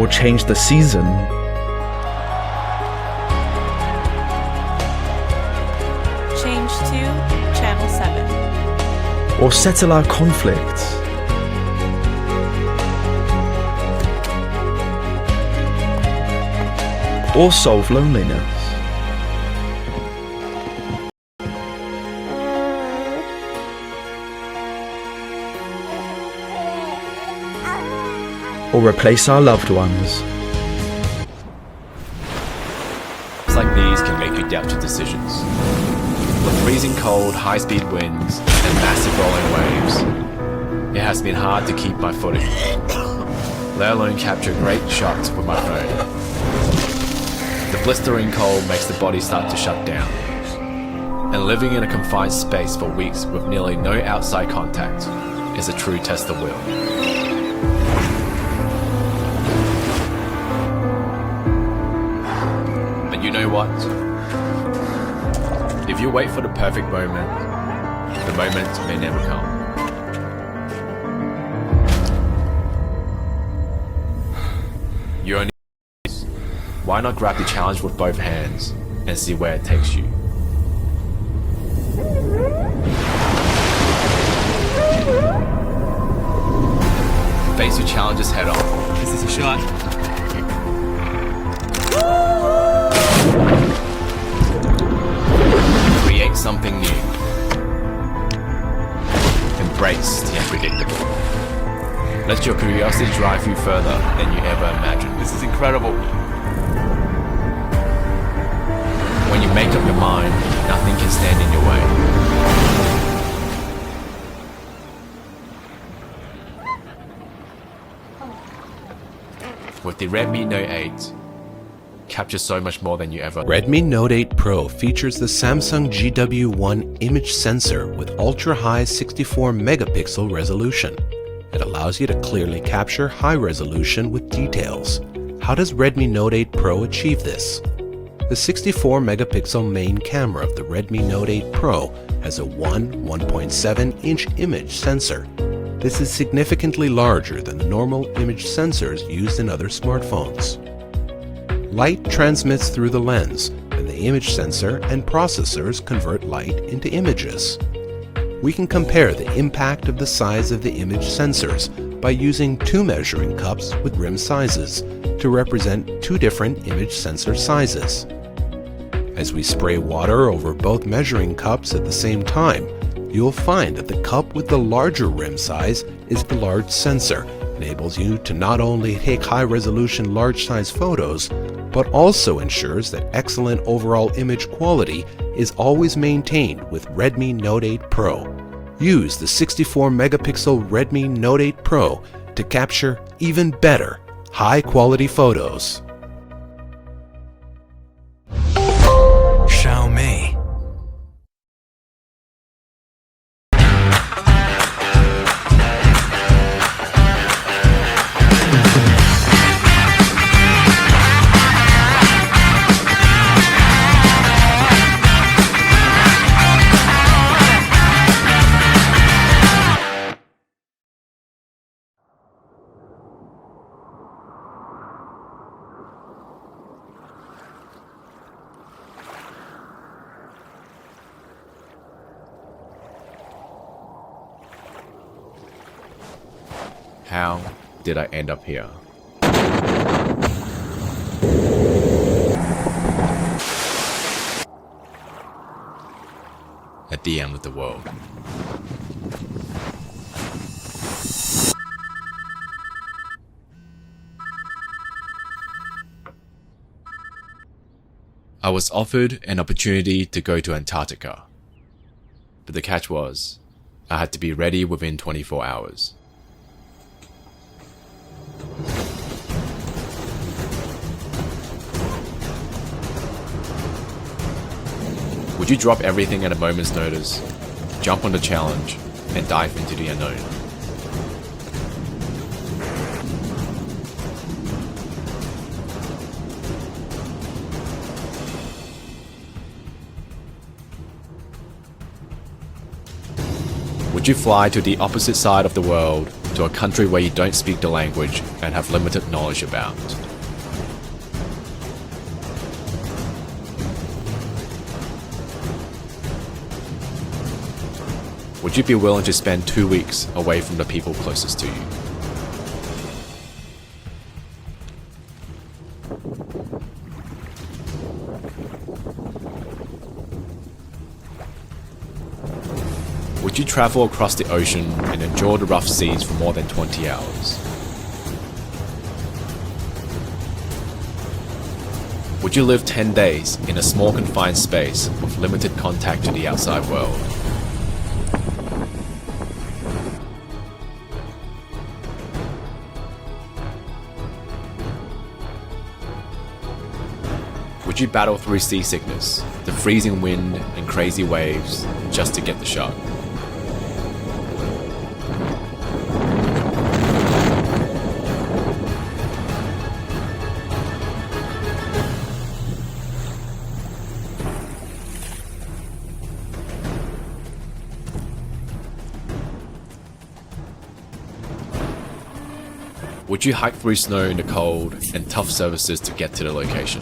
or change the season. Change to Channel 7. Or settle our conflicts. Or solve loneliness. Or replace our loved ones. Apps like these can make you doubt your decisions. With freezing cold, high-speed winds, and massive rolling waves, it has been hard to keep my footing, let alone capture great shots with my phone. The blistering cold makes the body start to shut down, and living in a confined space for weeks with nearly no outside contact is a true test of will. But you know what? If you wait for the perfect moment, the moment may never come. You only why not grab the challenge with both hands and see where it takes you? Face your challenges head on. Is this a shot? Create something new. Embrace the unpredictable. Let your curiosity drive you further than you ever imagined. This is incredible. When you make up your mind, nothing can stand in your way. With the Redmi Note 8, capture so much more than you ever. Redmi Note 8 Pro features the Samsung GW1 image sensor with ultra-high 64 megapixel resolution. It allows you to clearly capture high resolution with details. How does Redmi Note 8 Pro achieve this? The 64 megapixel main camera of the Redmi Note 8 Pro has a 1.7 inch image sensor. This is significantly larger than the normal image sensors used in other smartphones. Light transmits through the lens, and the image sensor and processors convert light into images. We can compare the impact of the size of the image sensors by using two measuring cups with rim sizes to represent two different image sensor sizes. As we spray water over both measuring cups at the same time, you will find that the cup with the larger rim size is the large sensor, enables you to not only take high-resolution large-size photos, but also ensures that excellent overall image quality is always maintained with Redmi Note 8 Pro. Use the 64 megapixel Redmi Note 8 Pro to capture even better, high-quality photos. Xiaomi. How did I end up here? At the end of the world. I was offered an opportunity to go to Antarctica, but the catch was, I had to be ready within 24 hours. Would you drop everything at a moment's notice, jump on the challenge, and dive into the unknown? Would you fly to the opposite side of the world, to a country where you don't speak the language and have limited knowledge about? Would you be willing to spend 2 weeks away from the people closest to you? Would you travel across the ocean and endure the rough seas for more than 20 hours? Would you live 10 days in a small confined space with limited contact to the outside world? Would you battle through seasickness, the freezing wind and crazy waves just to get the shot? Would you hike through snow in the cold and tough surfaces to get to the location?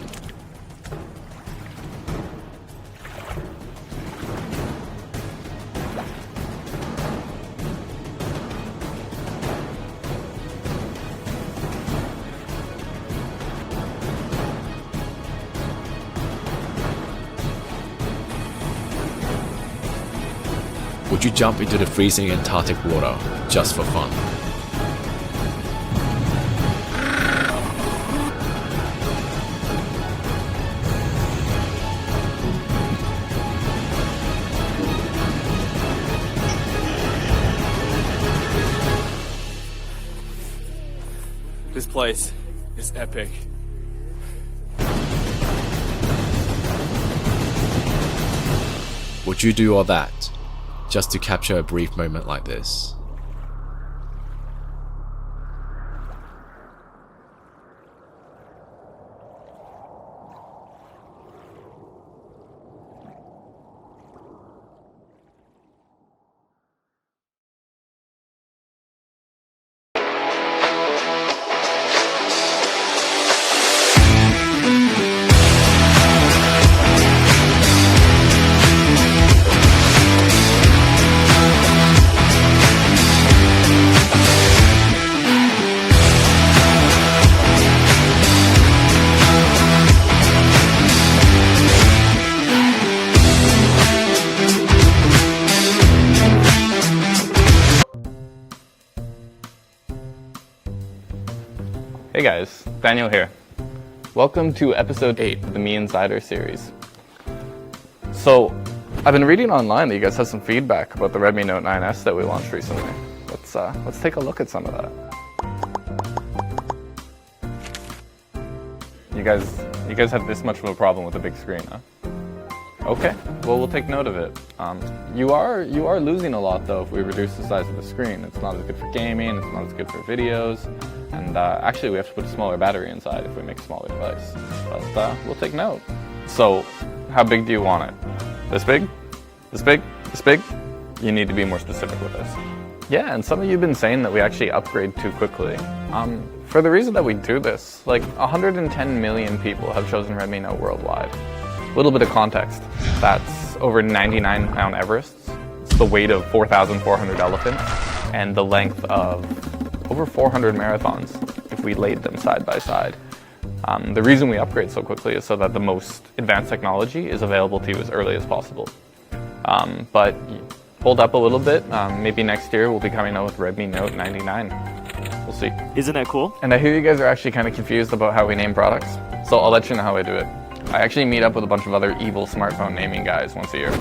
Would you jump into the freezing Antarctic water just for fun? This place is epic. Would you do all that just to capture a brief moment like this? Hey guys, Daniel here. Welcome to episode 8 of the Me Insider series. So, I've been reading online that you guys have some feedback about the Redmi Note 9S that we launched recently. Let's take a look at some of that. You guys have this much of a problem with a big screen, huh? Okay, well we'll take note of it. You are losing a lot though if we reduce the size of the screen. It's not as good for gaming, it's not as good for videos, and actually we have to put a smaller battery inside if we make a smaller device. But we'll take note. So, how big do you want it? This big? This big? This big? You need to be more specific with this. Yeah, and some of you have been saying that we actually upgrade too quickly. For the reason that we do this, like 110 million people have chosen Redmi Note worldwide. A little bit of context. That's over 99-pound Everests. It's the weight of 4,400 elephants and the length of over 400 marathons if we laid them side by side. The reason we upgrade so quickly is so that the most advanced technology is available to you as early as possible. But hold up a little bit. Maybe next year we'll be coming out with Redmi Note 99. We'll see. Isn't that cool? And I hear you guys are actually kind of confused about how we name products. So I'll let you know how I do it. I actually meet up with a bunch of other evil smartphone naming guys once a year.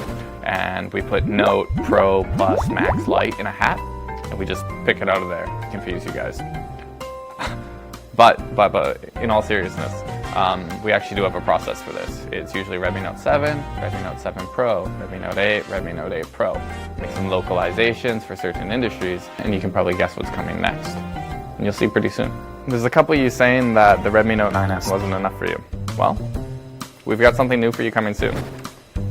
And we put Note, Pro, Plus, Max, Lite in a hat. And we just pick it out of there to confuse you guys. But in all seriousness, we actually do have a process for this. It's usually Redmi Note 7, Redmi Note 7 Pro, Redmi Note 8, Redmi Note 8 Pro. Make some localizations for certain industries, and you can probably guess what's coming next. And you'll see pretty soon. There's a couple of you saying that the Redmi Note 9S wasn't enough for you. Well, we've got something new for you coming soon.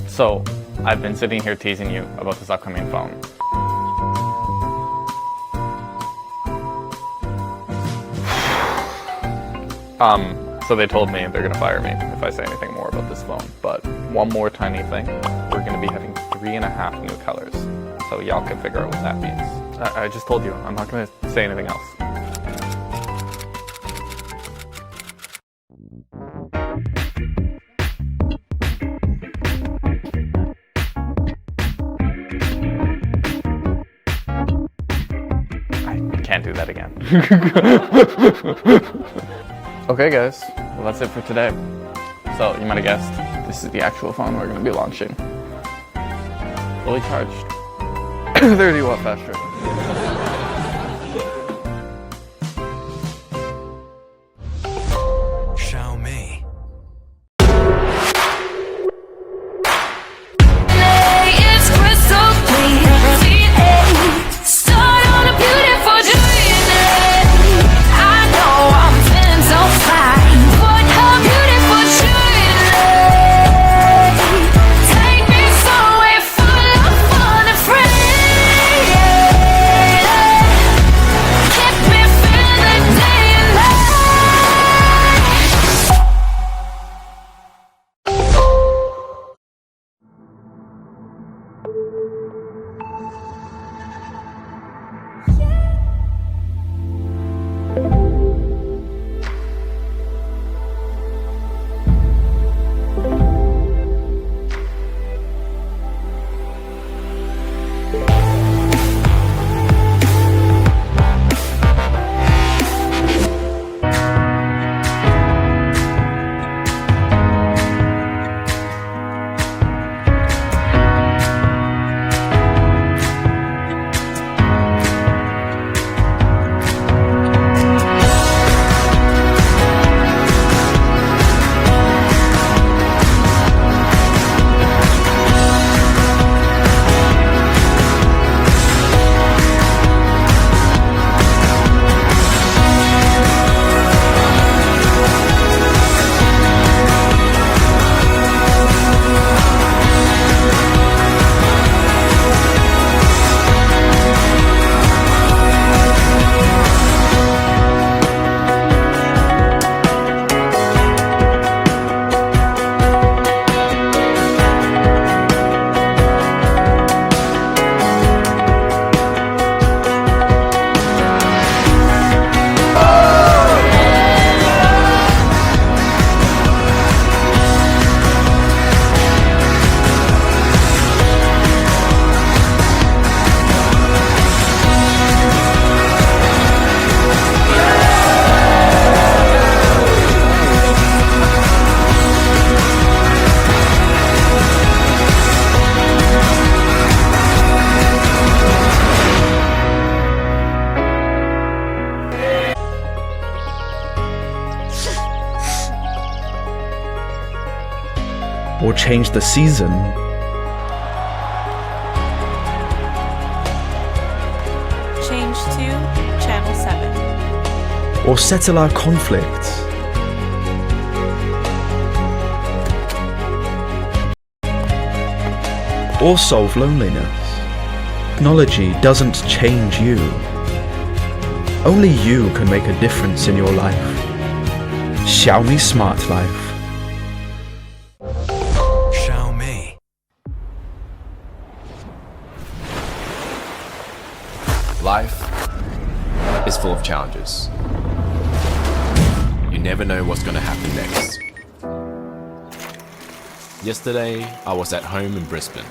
So, I've been sitting here teasing you about this upcoming phone. So they told me they're gonna fire me if I say anything more about this phone. But one more tiny thing, we're gonna be having 3.5 new colors. So so y'all can figure out what that means. I just told you, I'm not gonna say anything else. I can't do that again. Okay guys, well that's it for today. So you might have guessed, this is the actual phone we're gonna be launching. Fully charged. 30 watt fast charger. It's crystal clear. Start on a beautiful journey. I know I'm feeling so fine. What a beautiful journey. Take me somewhere full of fun and free. Keep me feeling day and night. Or change the season. Change to channel 7. Or settle our conflicts. Or solve loneliness. Technology doesn't change you. Only you can make a difference in your life. Xiaomi Smart Life. Life is full of challenges. You never know what's going to happen next. Yesterday, I was at home in Brisbane.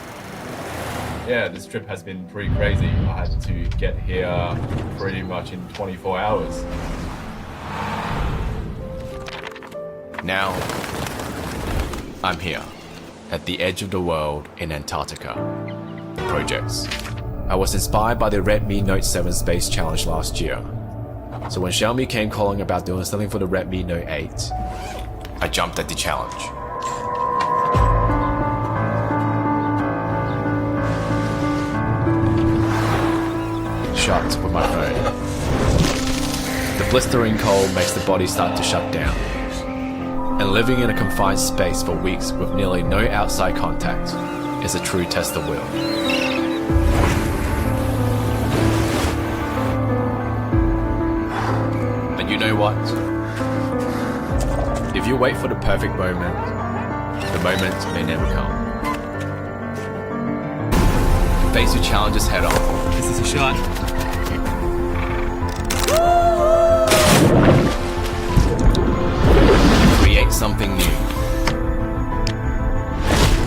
Yeah, this trip has been pretty crazy. I had to get here pretty much in 24 hours. Now, I'm here, at the edge of the world in Antarctica. Projects. I was inspired by the Redmi Note 7 Space Challenge last year. So when Xiaomi came calling about doing something for the Redmi Note 8, I jumped at the challenge. Shut with my phone. The blistering cold makes the body start to shut down. And living in a confined space for weeks with nearly no outside contact is a true test of will. And you know what? If you wait for the perfect moment, the moment may never come. Face your challenges head on. This is a shot. Create something new.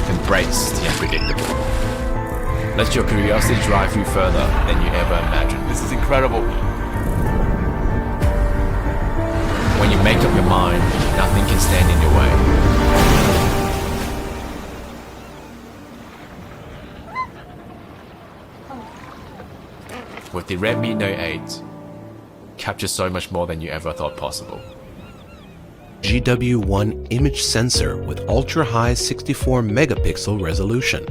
Embrace the unpredictable. Let your curiosity drive you further than you ever imagined. This is incredible. When you make up your mind, nothing can stand in your way. With the Redmi Note 8, capture so much more than you ever thought possible. GW1 image sensor with ultra-high 64 megapixel resolution.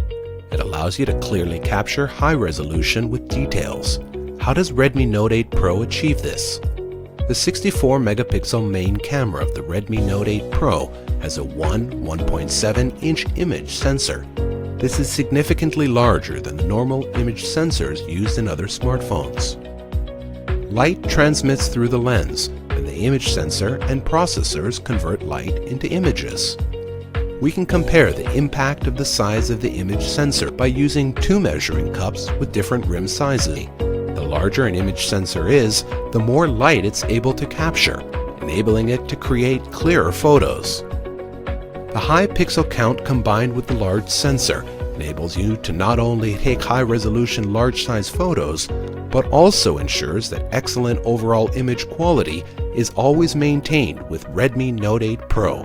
It allows you to clearly capture high resolution with details. How does Redmi Note 8 Pro achieve this? The 64 megapixel main camera of the Redmi Note 8 Pro has a 1.7 inch image sensor. This is significantly larger than the normal image sensors used in other smartphones. Light transmits through the lens, and the image sensor and processors convert light into images. We can compare the impact of the size of the image sensor by using two measuring cups with different rim sizes. The larger an image sensor is, the more light it's able to capture, enabling it to create clearer photos. The high pixel count combined with the large sensor enables you to not only take high-resolution large-size photos, but also ensures that excellent overall image quality is always maintained with Redmi Note 8 Pro.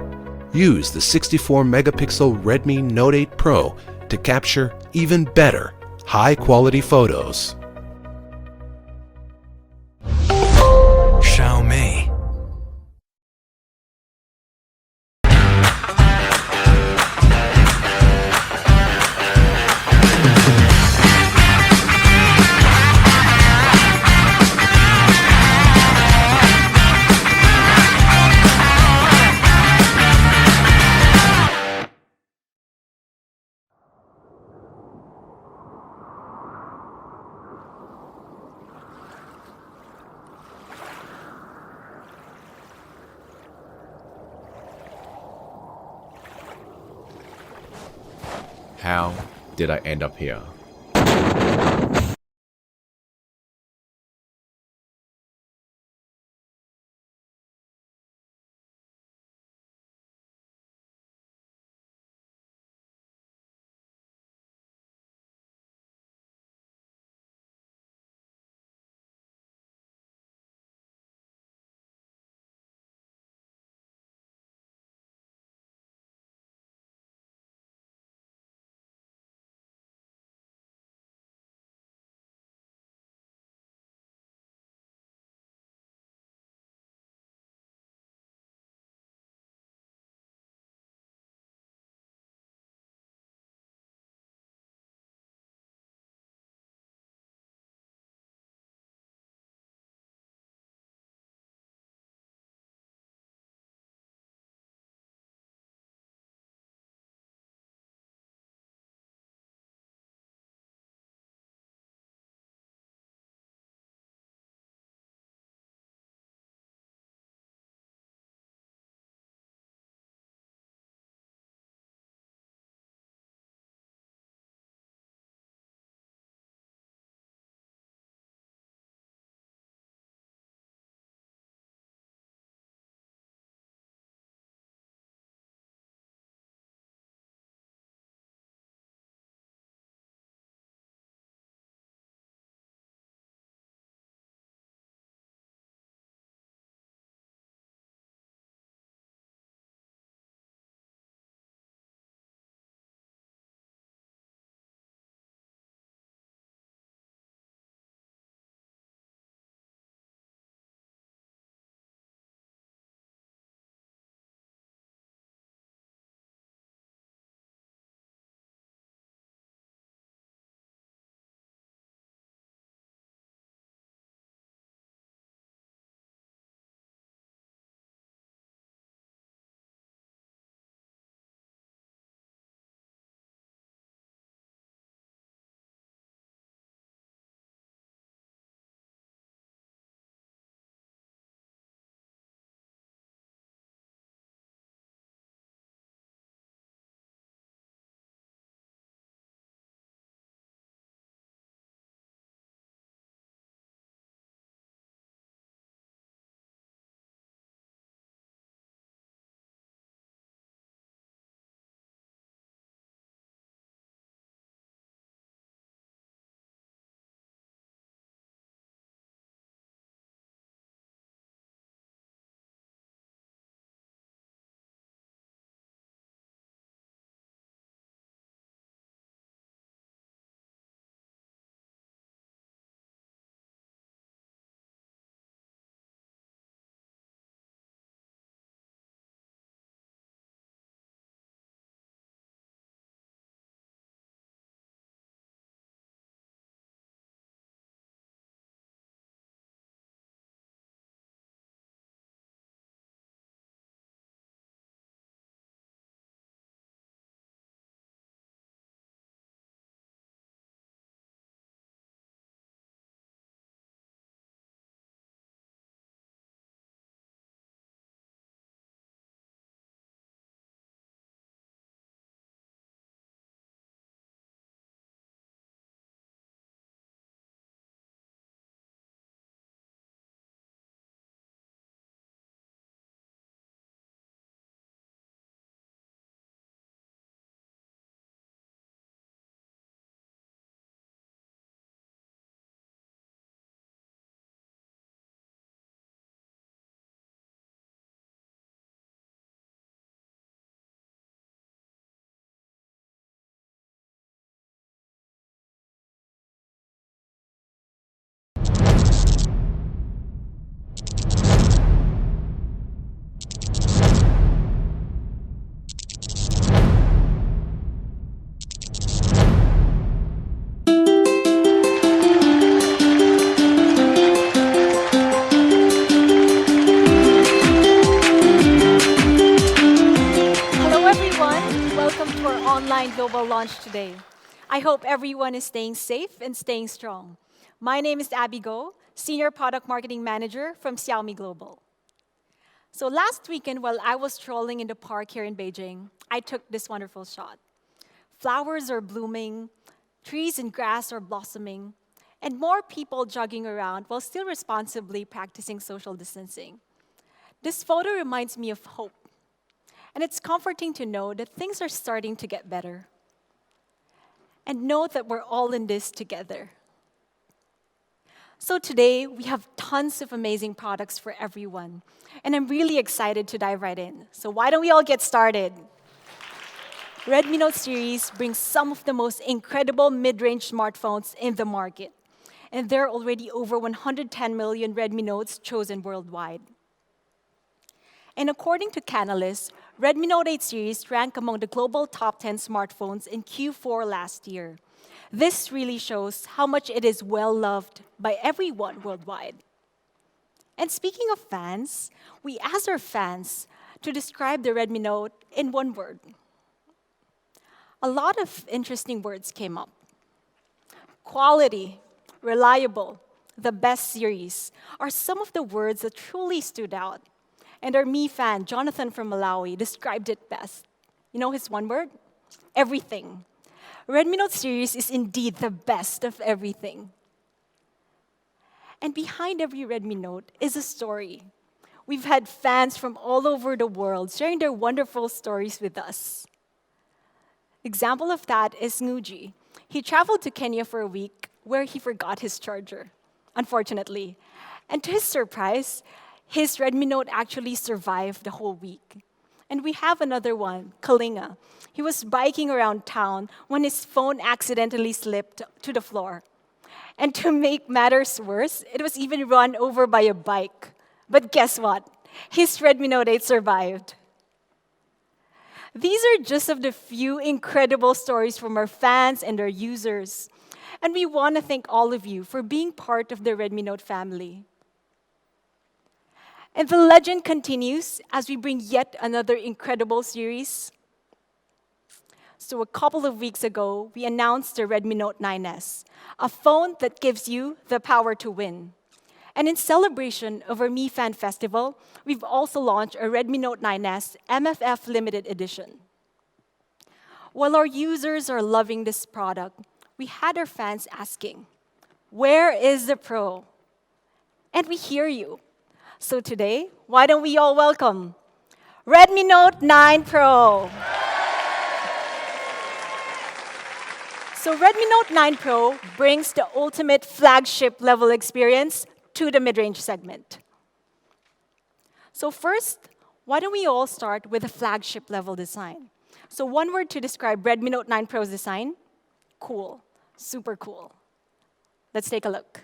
Use the 64 megapixel Redmi Note 8 Pro to capture even better, high-quality photos. Xiaomi. How did I end up here? welcome to our online global launch today. I hope everyone is staying safe and staying strong. My name is Abby Go, Senior Product Marketing Manager from Xiaomi Global. So last weekend, while I was strolling in the park here in Beijing, I took this wonderful shot. Flowers are blooming, trees and grass are blossoming, and more people jogging around while still responsibly practicing social distancing. This photo reminds me of hope. And it's comforting to know that things are starting to get better. And know that we're all in this together. So today, we have tons of amazing products for everyone. And I'm really excited to dive right in. So why don't we all get started? Redmi Note series brings some of the most incredible mid-range smartphones in the market. And there are already over 110 million Redmi Notes chosen worldwide. And according to Canalys, Redmi Note 8 series ranked among the global top 10 smartphones in Q4 last year. This really shows how much it is well-loved by everyone worldwide. And speaking of fans, we asked our fans to describe the Redmi Note in one word. A lot of interesting words came up. Quality, reliable, the best series are some of the words that truly stood out. And our Mi fan, Jonathan from Malawi, described it best. You know his one word? Everything. Redmi Note series is indeed the best of everything. And behind every Redmi Note is a story. We've had fans from all over the world sharing their wonderful stories with us. Example of that is Nguji. He traveled to Kenya for a week where he forgot his charger, unfortunately. And to his surprise, his Redmi Note actually survived the whole week. And we have another one, Kalinga. He was biking around town when his phone accidentally slipped to the floor. And to make matters worse, it was even run over by a bike. But guess what? His Redmi Note 8 survived. These are just of the few incredible stories from our fans and our users. And we want to thank all of you for being part of the Redmi Note family. And the legend continues as we bring yet another incredible series. So a couple of weeks ago, we announced the Redmi Note 9S, a phone that gives you the power to win. And in celebration of our Mi Fan Festival, we've also launched a Redmi Note 9S MFF Limited Edition. While our users are loving this product, we had our fans asking, where is the Pro? And we hear you. So today, why don't we all welcome Redmi Note 9 Pro. So Redmi Note 9 Pro brings the ultimate flagship level experience to the mid-range segment. So first, why don't we all start with a flagship level design? So one word to describe Redmi Note 9 Pro's design, cool, super cool. Let's take a look.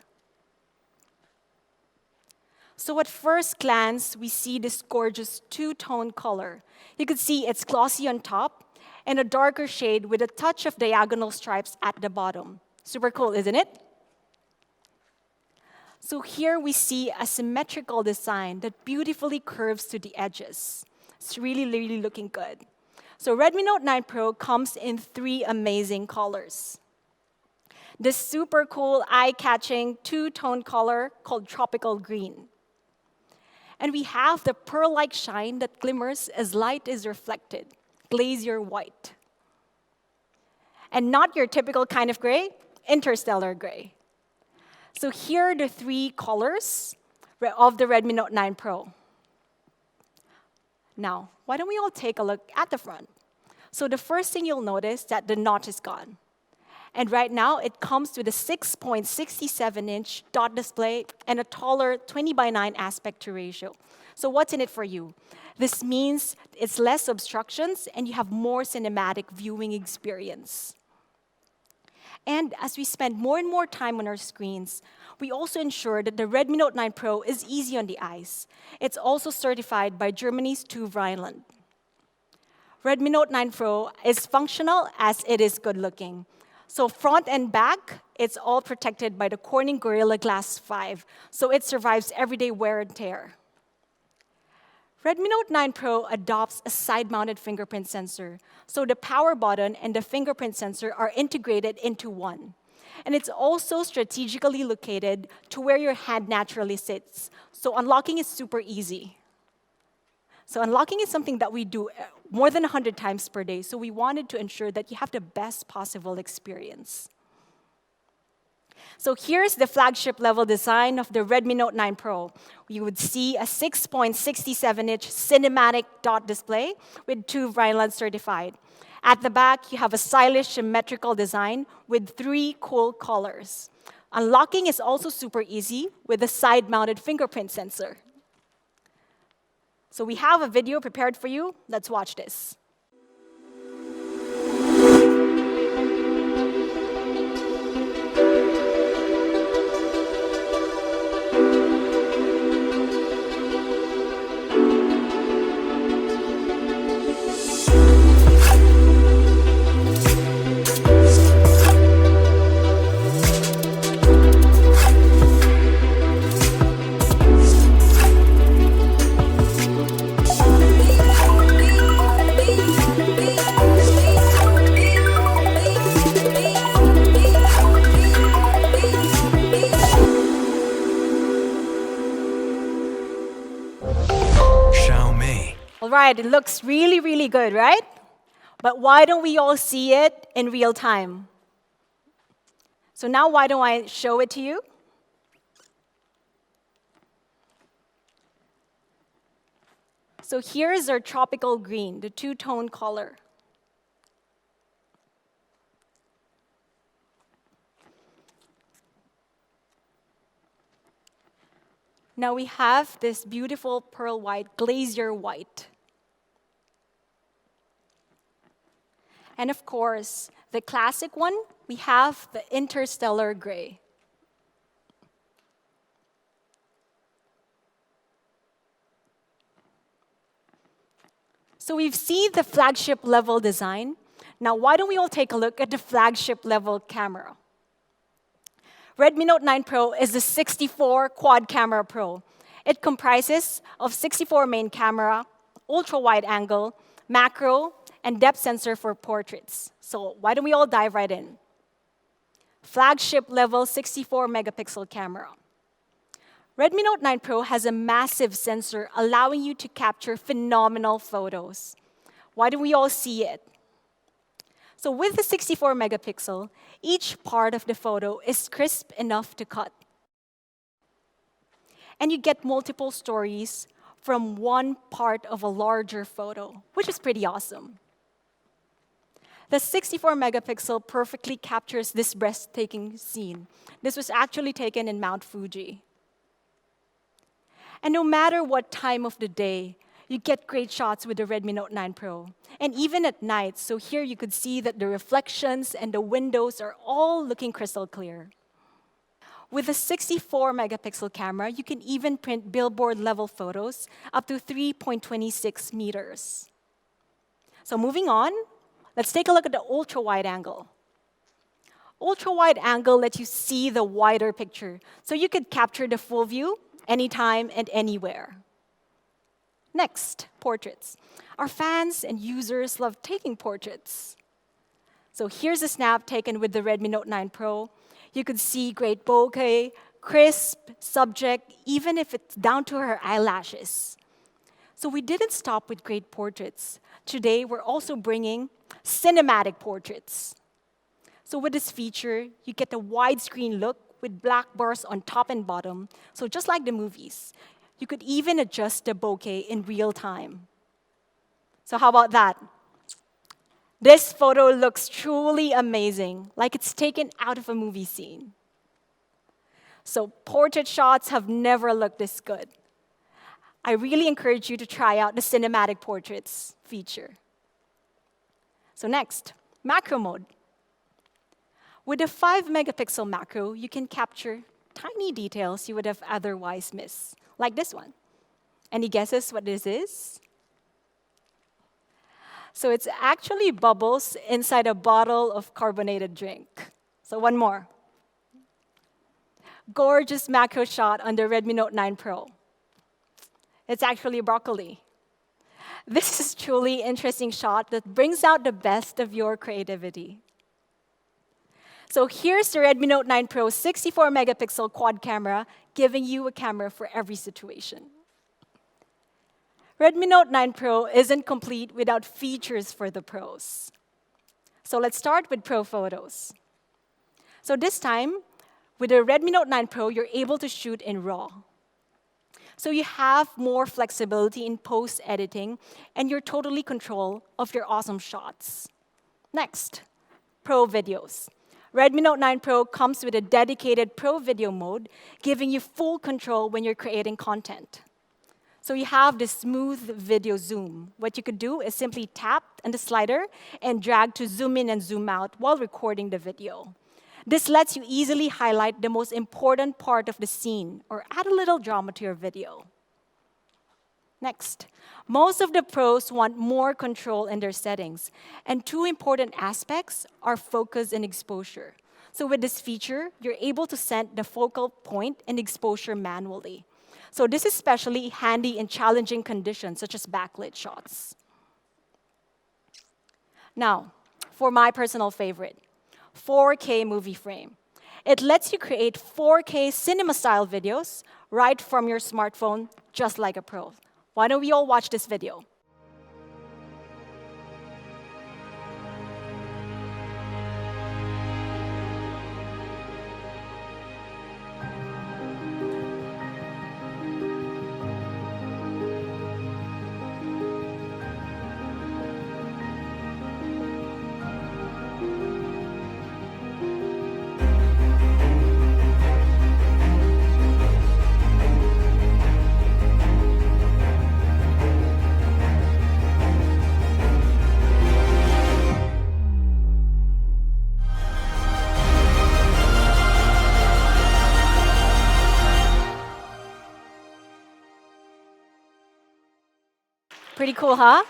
So at first glance, we see this gorgeous two-tone color. You can see it's glossy on top and a darker shade with a touch of diagonal stripes at the bottom. Super cool, isn't it? So here we see a symmetrical design that beautifully curves to the edges. It's really, really looking good. So Redmi Note 9 Pro comes in 3 amazing colors. This super cool, eye-catching two-tone color called Tropical Green. And we have the pearl-like shine that glimmers as light is reflected, glacier white. And not your typical kind of gray, interstellar gray. So here are the 3 colors of the Redmi Note 9 Pro. Now, why don't we all take a look at the front? So the first thing you'll notice that the notch is gone. And right now, it comes with a 6.67-inch dot display and a taller 20:9 aspect ratio. So what's in it for you? This means it's less obstructions and you have more cinematic viewing experience. And as we spend more and more time on our screens, we also ensure that the Redmi Note 9 Pro is easy on the eyes. It's also certified by Germany's TÜV Rheinland. Redmi Note 9 Pro is functional as it is good-looking. So front and back, it's all protected by the Corning Gorilla Glass 5, so it survives everyday wear and tear. Redmi Note 9 Pro adopts a side-mounted fingerprint sensor, so the power button and the fingerprint sensor are integrated into one. And it's also strategically located to where your hand naturally sits, so unlocking is super easy. So unlocking is something that we do more than 100 times per day, so we wanted to ensure that you have the best possible experience. So here's the flagship level design of the Redmi Note 9 Pro. You would see a 6.67-inch cinematic dot display with 2 Rhineland certified. At the back, you have a stylish symmetrical design with 3 cool colors. Unlocking is also super easy with a side-mounted fingerprint sensor. So we have a video prepared for you. Let's watch this. All right, it looks really, really good, right? But why don't we all see it in real time? So now why don't I show it to you? So here's our tropical green, the 2-tone color. Now we have this beautiful pearl white, glazier white. And of course, the classic one, we have the interstellar gray. So we've seen the flagship level design. Now why don't we all take a look at the flagship level camera? Redmi Note 9 Pro is the 64 quad camera Pro. It comprises of 64 main camera, ultra-wide angle, macro, and depth sensor for portraits. So why don't we all dive right in? Flagship level 64 megapixel camera. Redmi Note 9 Pro has a massive sensor allowing you to capture phenomenal photos. Why don't we all see it? So with the 64 megapixel, each part of the photo is crisp enough to cut. And you get multiple stories from one part of a larger photo, which is pretty awesome. The 64 megapixel perfectly captures this breathtaking scene. This was actually taken in Mount Fuji. And no matter what time of the day, you get great shots with the Redmi Note 9 Pro. And even at night, so here you could see that the reflections and the windows are all looking crystal clear. With a 64 megapixel camera, you can even print billboard level photos up to 3.26 meters. So moving on, let's take a look at the ultra-wide angle. Ultra-wide angle lets you see the wider picture, so you could capture the full view anytime and anywhere. Next, portraits. Our fans and users love taking portraits. So here's a snap taken with the Redmi Note 9 Pro. You could see great bokeh, crisp, subject, even if it's down to her eyelashes. So we didn't stop with great portraits. Today, we're also bringing cinematic portraits. So with this feature, you get a widescreen look with black bars on top and bottom, so just like the movies. You could even adjust the bokeh in real time. So how about that? This photo looks truly amazing, like it's taken out of a movie scene. So portrait shots have never looked this good. I really encourage you to try out the cinematic portraits feature. So next, macro mode. With a 5 megapixel macro, you can capture tiny details you would have otherwise missed, like this one. Any guesses what this is? So it's actually bubbles inside a bottle of carbonated drink. So one more. Gorgeous macro shot on the Redmi Note 9 Pro. It's actually broccoli. This is truly interesting shot that brings out the best of your creativity. So here's the Redmi Note 9 Pro 64 megapixel quad camera, giving you a camera for every situation. Redmi Note 9 Pro isn't complete without features for the pros. So let's start with Pro Photos. So this time, with the Redmi Note 9 Pro, you're able to shoot in RAW. So you have more flexibility in post-editing, and you're totally control of your awesome shots. Next, Pro Videos. Redmi Note 9 Pro comes with a dedicated Pro Video mode, giving you full control when you're creating content. So you have this smooth video zoom. What you could do is simply tap on the slider and drag to zoom in and zoom out while recording the video. This lets you easily highlight the most important part of the scene or add a little drama to your video. Next, most of the pros want more control in their settings, and two important aspects are focus and exposure. So with this feature, you're able to set the focal point and exposure manually. So this is especially handy in challenging conditions such as backlit shots. Now, for my personal favorite, 4K movie frame. It lets you create 4K cinema-style videos right from your smartphone, just like a pro. Why don't we all watch this video? Pretty cool, huh?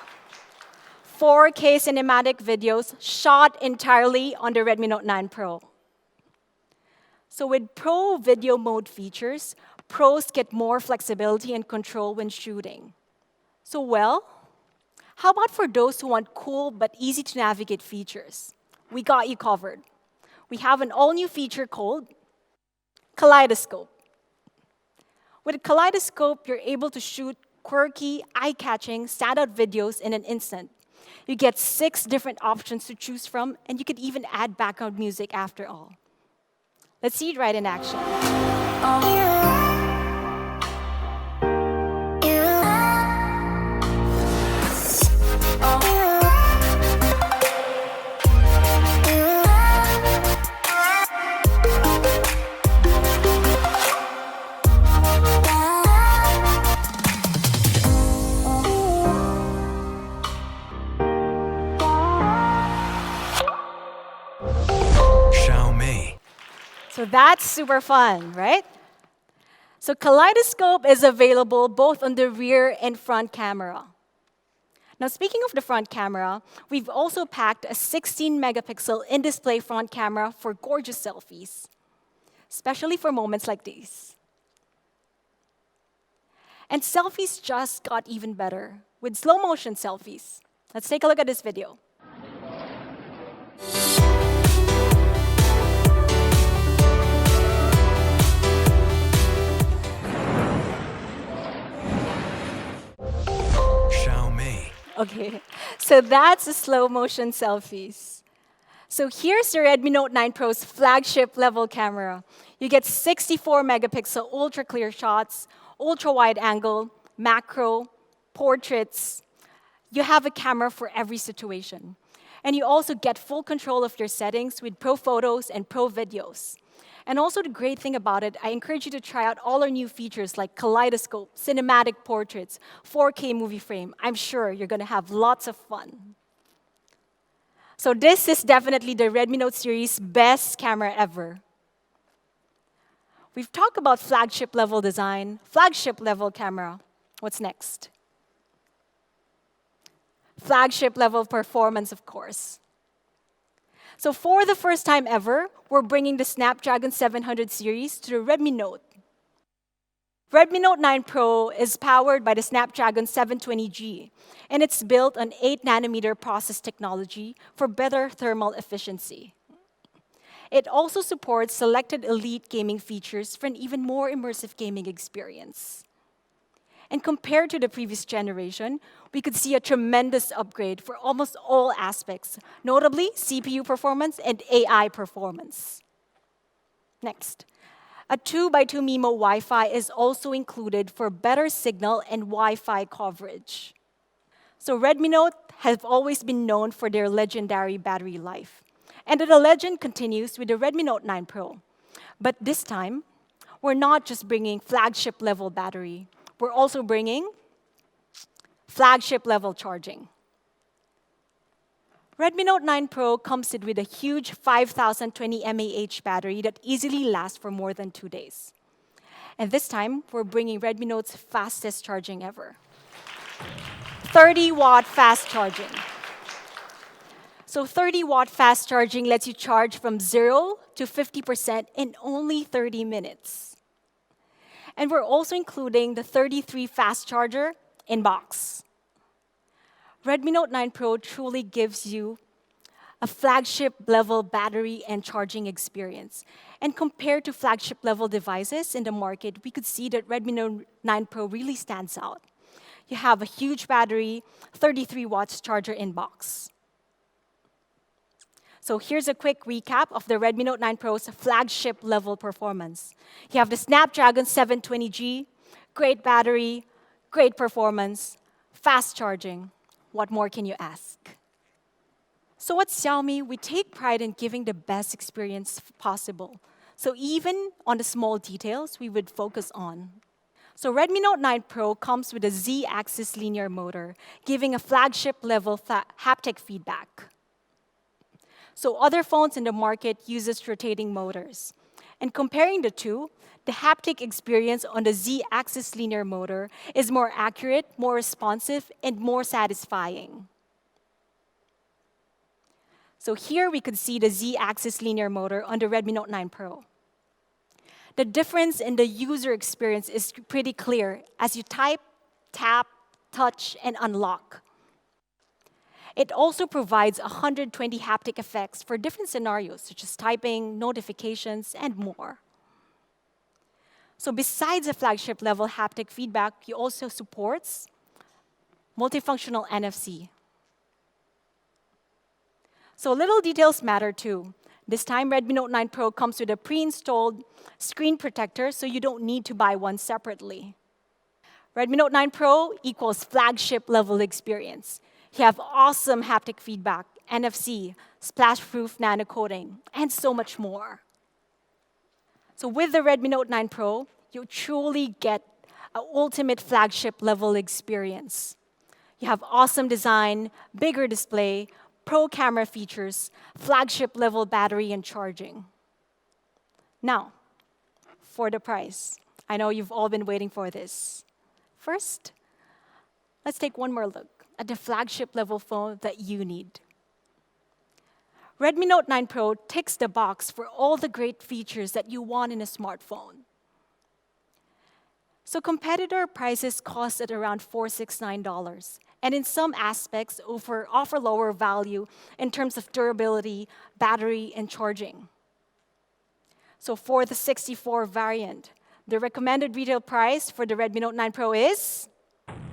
4K cinematic videos shot entirely on the Redmi Note 9 Pro. So with Pro Video Mode features, pros get more flexibility and control when shooting. So well, how about for those who want cool but easy to navigate features? We got you covered. We have an all-new feature called Kaleidoscope. With Kaleidoscope, you're able to shoot quirky, eye-catching, standout videos in an instant. You get 6 different options to choose from, and you could even add background music after all. Let's see it right in action. So that's super fun, right? So Kaleidoscope is available both on the rear and front camera. Now, speaking of the front camera, we've also packed a 16 megapixel in-display front camera for gorgeous selfies, especially for moments like these. And selfies just got even better with slow motion selfies. Let's take a look at this video. Okay, so that's the slow motion selfies. So here's the Redmi Note 9 Pro's flagship level camera. You get 64 megapixel ultra clear shots, ultra wide angle, macro, portraits. You have a camera for every situation. And you also get full control of your settings with Pro Photos and Pro Videos. And also the great thing about it, I encourage you to try out all our new features like Kaleidoscope, cinematic portraits, 4K movie frame. I'm sure you're going to have lots of fun. So this is definitely the Redmi Note series' best camera ever. We've talked about flagship level design, flagship level camera. What's next? Flagship level performance, of course. So for the first time ever, we're bringing the Snapdragon 700 series to the Redmi Note. Redmi Note 9 Pro is powered by the Snapdragon 720G, and it's built on 8nm process technology for better thermal efficiency. It also supports selected elite gaming features for an even more immersive gaming experience. And compared to the previous generation, we could see a tremendous upgrade for almost all aspects, notably CPU performance and AI performance. Next, a 2x2 MIMO Wi-Fi is also included for better signal and Wi-Fi coverage. So Redmi Note have always been known for their legendary battery life. And the legend continues with the Redmi Note 9 Pro. But this time, we're not just bringing flagship level battery, we're also bringing flagship level charging. Redmi Note 9 Pro comes with a huge 5020 mAh battery that easily lasts for more than 2 days. And this time, we're bringing Redmi Note's fastest charging ever. 30-watt fast charging. So 30-watt fast charging lets you charge from 0 to 50% in only 30 minutes. And we're also including the 33 fast charger in box. Redmi Note 9 Pro truly gives you a flagship level battery and charging experience. And compared to flagship level devices in the market, we could see that Redmi Note 9 Pro really stands out. You have a huge battery, 33 watts charger in box. So here's a quick recap of the Redmi Note 9 Pro's flagship level performance. You have the Snapdragon 720G, great battery, great performance, fast charging. What more can you ask? So at Xiaomi, we take pride in giving the best experience possible. So even on the small details, we would focus on. So Redmi Note 9 Pro comes with a Z-axis linear motor, giving a flagship level haptic feedback. So other phones in the market uses rotating motors. And comparing the two, the haptic experience on the Z-axis linear motor is more accurate, more responsive, and more satisfying. So here we could see the Z-axis linear motor on the Redmi Note 9 Pro. The difference in the user experience is pretty clear as you type, tap, touch, and unlock. It also provides 120 haptic effects for different scenarios, such as typing, notifications, and more. So besides the flagship level haptic feedback, it also supports multifunctional NFC. So little details matter too. This time, Redmi Note 9 Pro comes with a pre-installed screen protector, so you don't need to buy one separately. Redmi Note 9 Pro equals flagship level experience. You have awesome haptic feedback, NFC, splash-proof nano coating, and so much more. So with the Redmi Note 9 Pro, you truly get an ultimate flagship level experience. You have awesome design, bigger display, pro camera features, flagship level battery and charging. Now, for the price. I know you've all been waiting for this. First, let's take one more look at the flagship level phone that you need. Redmi Note 9 Pro ticks the box for all the great features that you want in a smartphone. So competitor prices cost at around $469, and in some aspects offer lower value in terms of durability, battery, and charging. So for the 64 variant, the recommended retail price for the Redmi Note 9 Pro is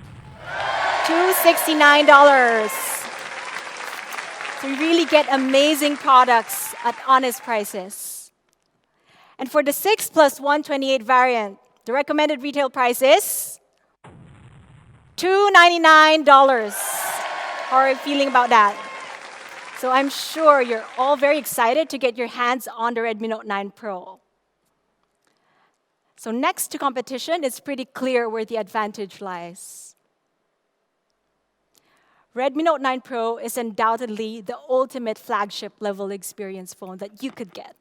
$269. So you really get amazing products at honest prices. And for the 6 plus 128 variant, the recommended retail price is $299. How are you feeling about that? So I'm sure you're all very excited to get your hands on the Redmi Note 9 Pro. So next to competition, it's pretty clear where the advantage lies. Redmi Note 9 Pro is undoubtedly the ultimate flagship level experience phone that you could get.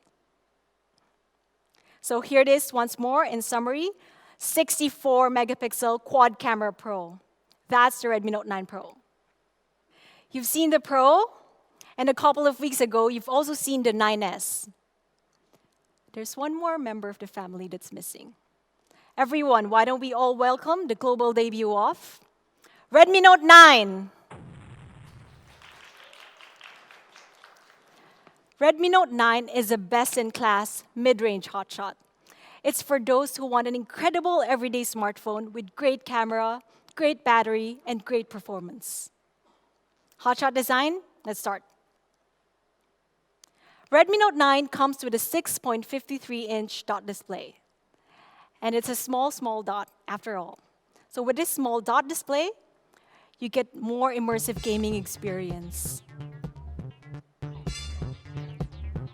So here it is once more in summary, 64 megapixel quad camera Pro. That's the Redmi Note 9 Pro. You've seen the Pro, and a couple of weeks ago, you've also seen the 9S. There's one more member of the family that's missing, Everyone, why don't we all welcome the global debut of Redmi Note 9. Redmi Note 9 is a best-in-class mid-range hotshot. It's for those who want an incredible everyday smartphone with great camera, great battery, and great performance. Hotshot design, let's start. Redmi Note 9 comes with a 6.53-inch dot display. And it's a small dot after all. So with this small dot display, you get more immersive gaming experience.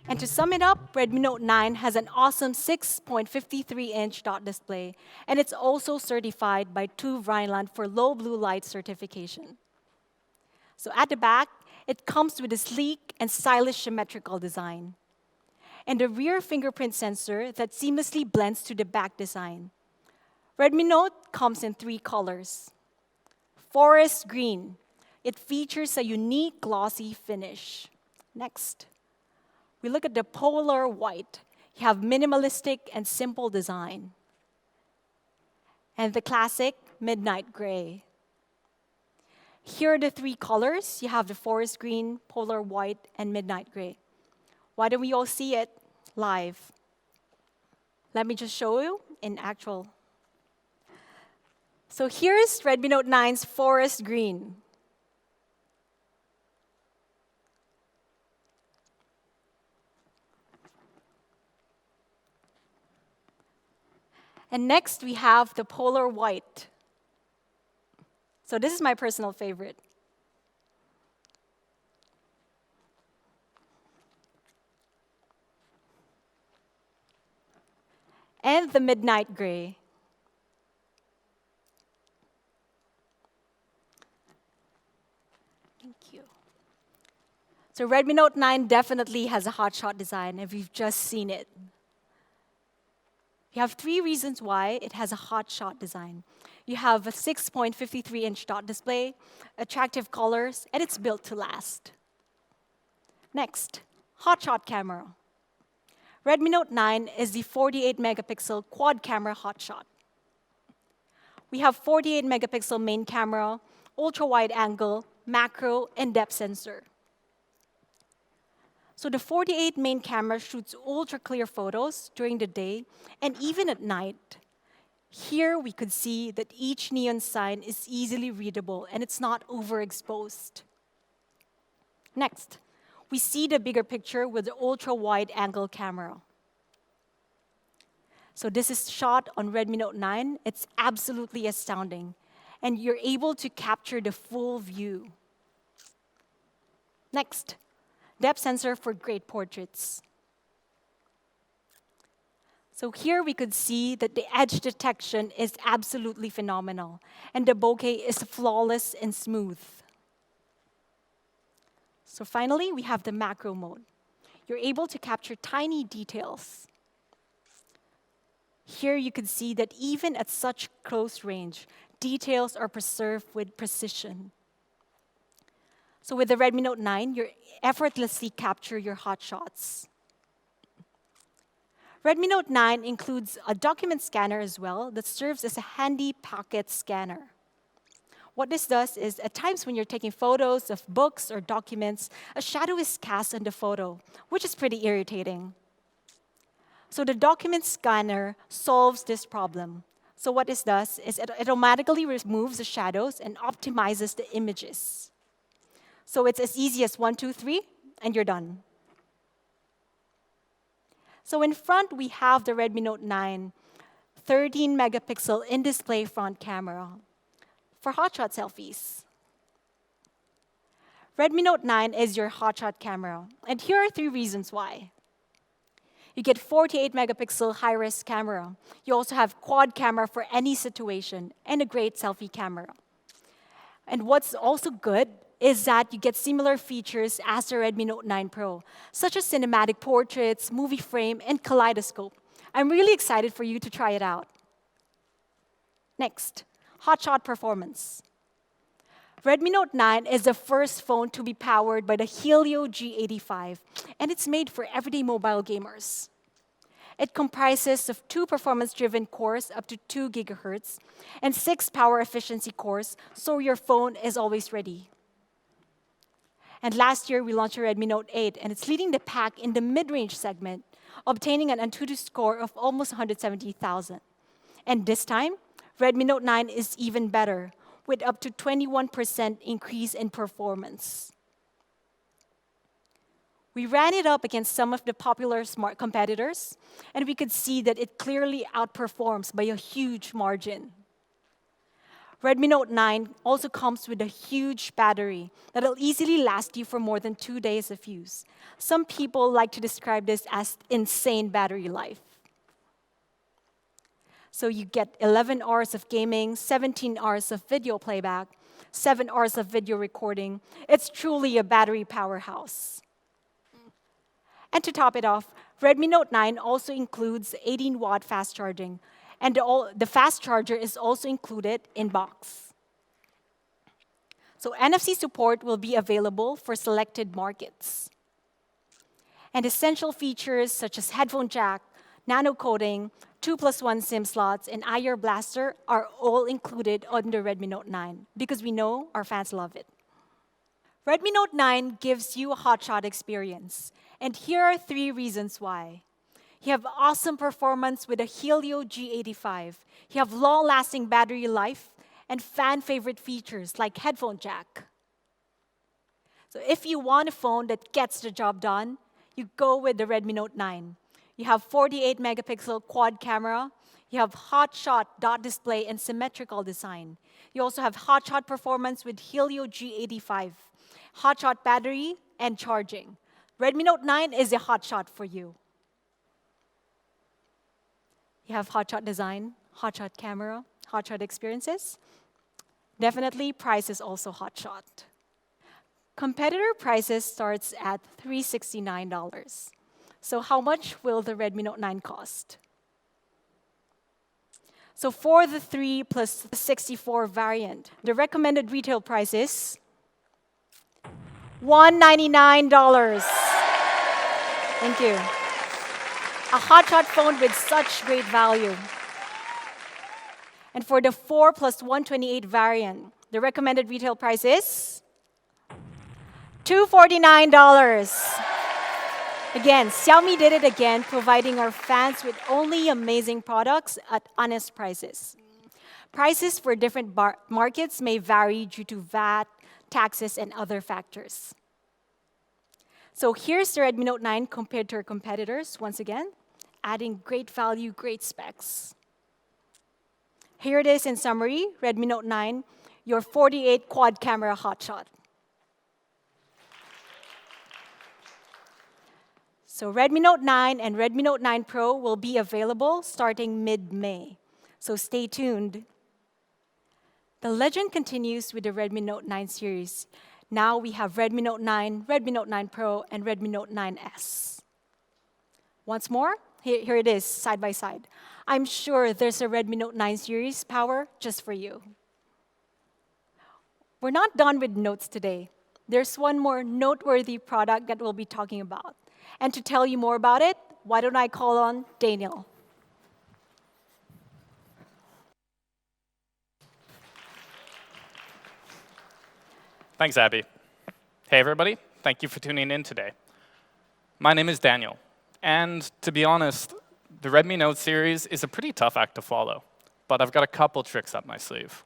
And to sum it up, Redmi Note 9 has an awesome 6.53-inch dot display, and it's also certified by TÜV Rheinland for low blue light certification. So at the back, it comes with a sleek and stylish symmetrical design, and a rear fingerprint sensor that seamlessly blends to the back design. Redmi Note comes in 3 colors. Forest green. It features a unique glossy finish. Next. We look at the polar white. You have minimalistic and simple design. And the classic midnight gray. Here are the 3 colors. You have the forest green, polar white, and midnight gray. Why don't we all see it live? Let me just show you in actual. So here's Redmi Note 9's forest green. And next, we have the polar white. So this is my personal favorite. And the midnight gray. Thank you. So Redmi Note 9 definitely has a hotshot design, and we've just seen it. You have 3 reasons why it has a hotshot design. You have a 6.53-inch dot display, attractive colors, and it's built to last. Next, hotshot camera. Redmi Note 9 is the 48-megapixel quad camera hotshot. We have 48-megapixel main camera, ultra-wide angle, macro, and depth sensor. So the 48 main camera shoots ultra-clear photos during the day and even at night. Here we could see that each neon sign is easily readable and it's not overexposed. Next, we see the bigger picture with the ultra-wide angle camera. So this is shot on Redmi Note 9. It's absolutely astounding. And you're able to capture the full view. Next, depth sensor for great portraits. So here we could see that the edge detection is absolutely phenomenal, and the bokeh is flawless and smooth. So finally, we have the macro mode. You're able to capture tiny details. Here you could see that even at such close range, details are preserved with precision. So with the Redmi Note 9, you effortlessly capture your hotshots. Redmi Note 9 includes a document scanner as well that serves as a handy pocket scanner. What this does is, at times when you're taking photos of books or documents, a shadow is cast on the photo, which is pretty irritating. So the document scanner solves this problem. So what this does is it automatically removes the shadows and optimizes the images. So it's as easy as 1, 2, 3, and you're done. So in front, we have the Redmi Note 9 13-megapixel in-display front camera for hotshot selfies. Redmi Note 9 is your hotshot camera, and here are 3 reasons why. You get 48-megapixel high-res camera. You also have quad camera for any situation, and a great selfie camera. And what's also good is that you get similar features as the Redmi Note 9 Pro, such as cinematic portraits, movie frame, and kaleidoscope. I'm really excited for you to try it out. Next, hotshot performance. Redmi Note 9 is the first phone to be powered by the Helio G85, and it's made for everyday mobile gamers. It comprises of 2 performance-driven cores up to 2 gigahertz and 6 power efficiency cores, so your phone is always ready. And last year, we launched a Redmi Note 8, and it's leading the pack in the mid-range segment, obtaining an Antutu score of almost 170,000. And this time, Redmi Note 9 is even better, with up to 21% increase in performance. We ran it up against some of the popular smart competitors, and we could see that it clearly outperforms by a huge margin. Redmi Note 9 also comes with a huge battery that'll easily last you for more than 2 days of use. Some people like to describe this as insane battery life. So you get 11 hours of gaming, 17 hours of video playback, 7 hours of video recording. It's truly a battery powerhouse. And to top it off, Redmi Note 9 also includes 18-watt fast charging, and the fast charger is also included in box. So NFC support will be available for selected markets. And essential features such as headphone jack, nano coding, 2+1 SIM slots, and IR blaster are all included on the Redmi Note 9 because we know our fans love it. Redmi Note 9 gives you a hotshot experience, and here are 3 reasons why. You have awesome performance with a Helio G85. You have long-lasting battery life and fan-favorite features like headphone jack. So if you want a phone that gets the job done, you go with the Redmi Note 9. You have 48-megapixel quad camera. You have hotshot dot display and symmetrical design. You also have hotshot performance with Helio G85, hotshot battery, and charging. Redmi Note 9 is a hotshot for you. You have hotshot design, hotshot camera, hotshot experiences. Definitely, price is also hotshot. Competitor prices starts at $369. So how much will the Redmi Note 9 cost? So for the 3 plus 64 variant, the recommended retail price is $199. Thank you. A hotshot phone with such great value. And for the 4 plus 128 variant, the recommended retail price is $249. Again, Xiaomi did it again, providing our fans with only amazing products at honest prices. Prices for different markets may vary due to VAT, taxes, and other factors. So here's the Redmi Note 9 compared to our competitors, once again, adding great value, great specs. Here it is in summary, Redmi Note 9, your 48 quad camera hotshot. So Redmi Note 9 and Redmi Note 9 Pro will be available starting mid-May. So stay tuned. The legend continues with the Redmi Note 9 series. Now we have Redmi Note 9, Redmi Note 9 Pro, and Redmi Note 9S. Once more, here it is, side by side. I'm sure there's a Redmi Note 9 series power just for you. We're not done with notes today. There's one more noteworthy product that we'll be talking about. And to tell you more about it, why don't I call on Daniel? Thanks, Abby. Hey, everybody. Thank you for tuning in today. My name is Daniel. And to be honest, the Redmi Note series is a pretty tough act to follow. But I've got a couple tricks up my sleeve.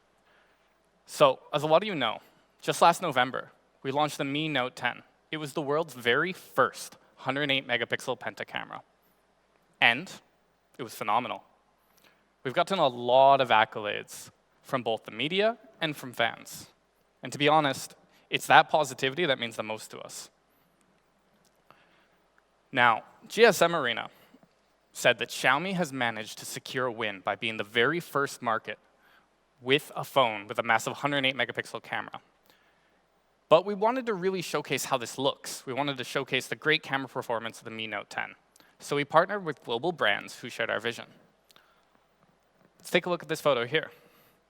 So, as a lot of you know, just last November, we launched the Mi Note 10. It was the world's very first 108-megapixel penta camera. And it was phenomenal. We've gotten a lot of accolades from both the media and from fans. And to be honest, it's that positivity that means the most to us. Now, GSM Arena said that Xiaomi has managed to secure a win by being the very first market with a phone with a massive 108-megapixel camera. But we wanted to really showcase how this looks. We wanted to showcase the great camera performance of the Mi Note 10. So we partnered with global brands who shared our vision. Let's take a look at this photo here.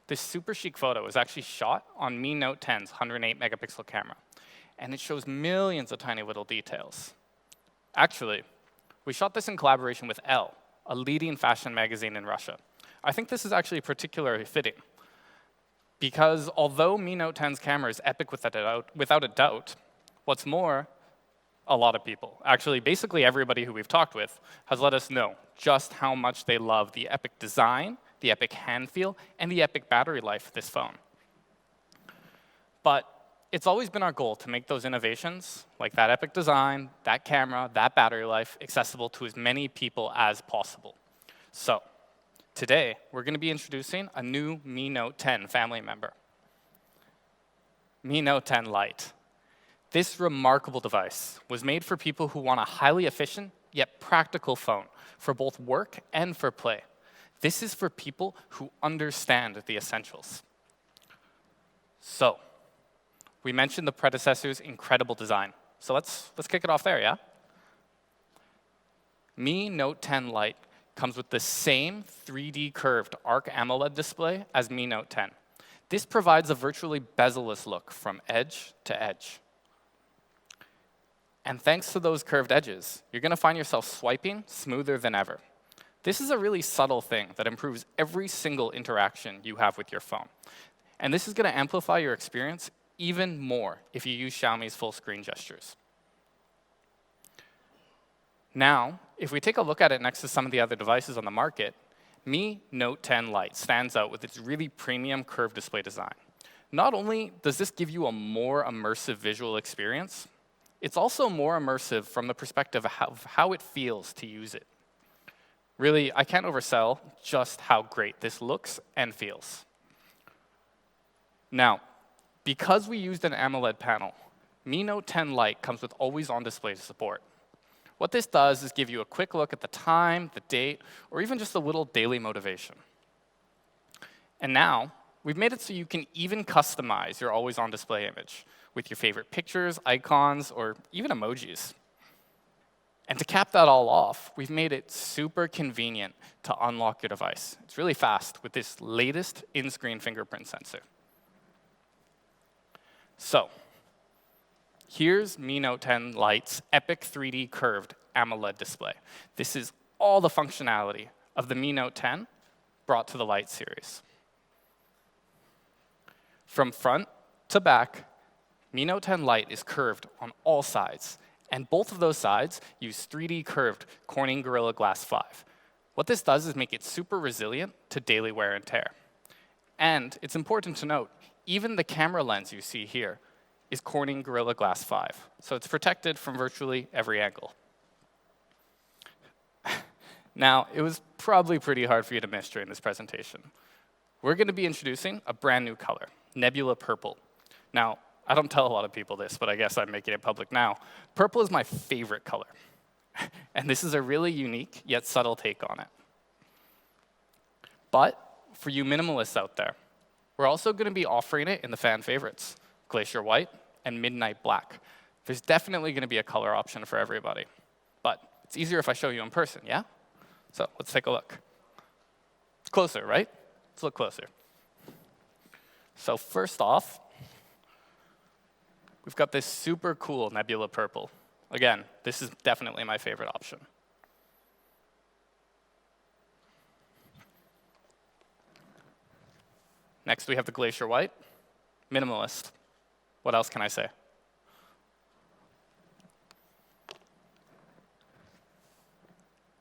This super chic photo is actually shot on Mi Note 10's 108-megapixel camera. And it shows millions of tiny little details. Actually, we shot this in collaboration with Elle, a leading fashion magazine in Russia. I think this is actually particularly fitting, because although Mi Note 10's camera is epic without a doubt, what's more, a lot of people, actually basically everybody who we've talked with, has let us know just how much they love the epic design, the epic hand feel, and the epic battery life of this phone. But it's always been our goal to make those innovations, like that epic design, that camera, that battery life, accessible to as many people as possible. So today, we're going to be introducing a new Mi Note 10 family member, Mi Note 10 Lite. This remarkable device was made for people who want a highly efficient yet practical phone for both work and for play. This is for people who understand the essentials. So, we mentioned the predecessor's incredible design. So let's kick it off there, yeah? Mi Note 10 Lite comes with the same 3D curved ARC AMOLED display as Mi Note 10. This provides a virtually bezel-less look from edge to edge. And thanks to those curved edges, you're going to find yourself swiping smoother than ever. This is a really subtle thing that improves every single interaction you have with your phone. And this is going to amplify your experience even more if you use Xiaomi's full screen gestures. Now, if we take a look at it next to some of the other devices on the market, Mi Note 10 Lite stands out with its really premium curved display design. Not only does this give you a more immersive visual experience, it's also more immersive from the perspective of how it feels to use it. Really, I can't oversell just how great this looks and feels. Now, because we used an AMOLED panel, Mi Note 10 Lite comes with always-on display support. What this does is give you a quick look at the time, the date, or even just a little daily motivation. And now, we've made it so you can even customize your always-on display image with your favorite pictures, icons, or even emojis. And to cap that all off, we've made it super convenient to unlock your device. It's really fast with this latest in-screen fingerprint sensor. So, here's Mi Note 10 Lite's epic 3D curved AMOLED display. This is all the functionality of the Mi Note 10 brought to the Lite series. From front to back, Mi Note 10 Lite is curved on all sides, and both of those sides use 3D curved Corning Gorilla Glass 5. What this does is make it super resilient to daily wear and tear. And it's important to note, even the camera lens you see here is Corning Gorilla Glass 5, so it's protected from virtually every angle. Now, it was probably pretty hard for you to miss during this presentation. We're going to be introducing a brand new color, Nebula Purple. Now, I don't tell a lot of people this, but I guess I'm making it public now. Purple is my favorite color. And this is a really unique yet subtle take on it. But for you minimalists out there, we're also going to be offering it in the fan favorites, Glacier White and Midnight Black. There's definitely going to be a color option for everybody. But it's easier if I show you in person, yeah? So let's take a look. It's closer, right? Let's look closer. So first off, we've got this super cool Nebula Purple. Again, this is definitely my favorite option. Next, we have the Glacier White. Minimalist. What else can I say?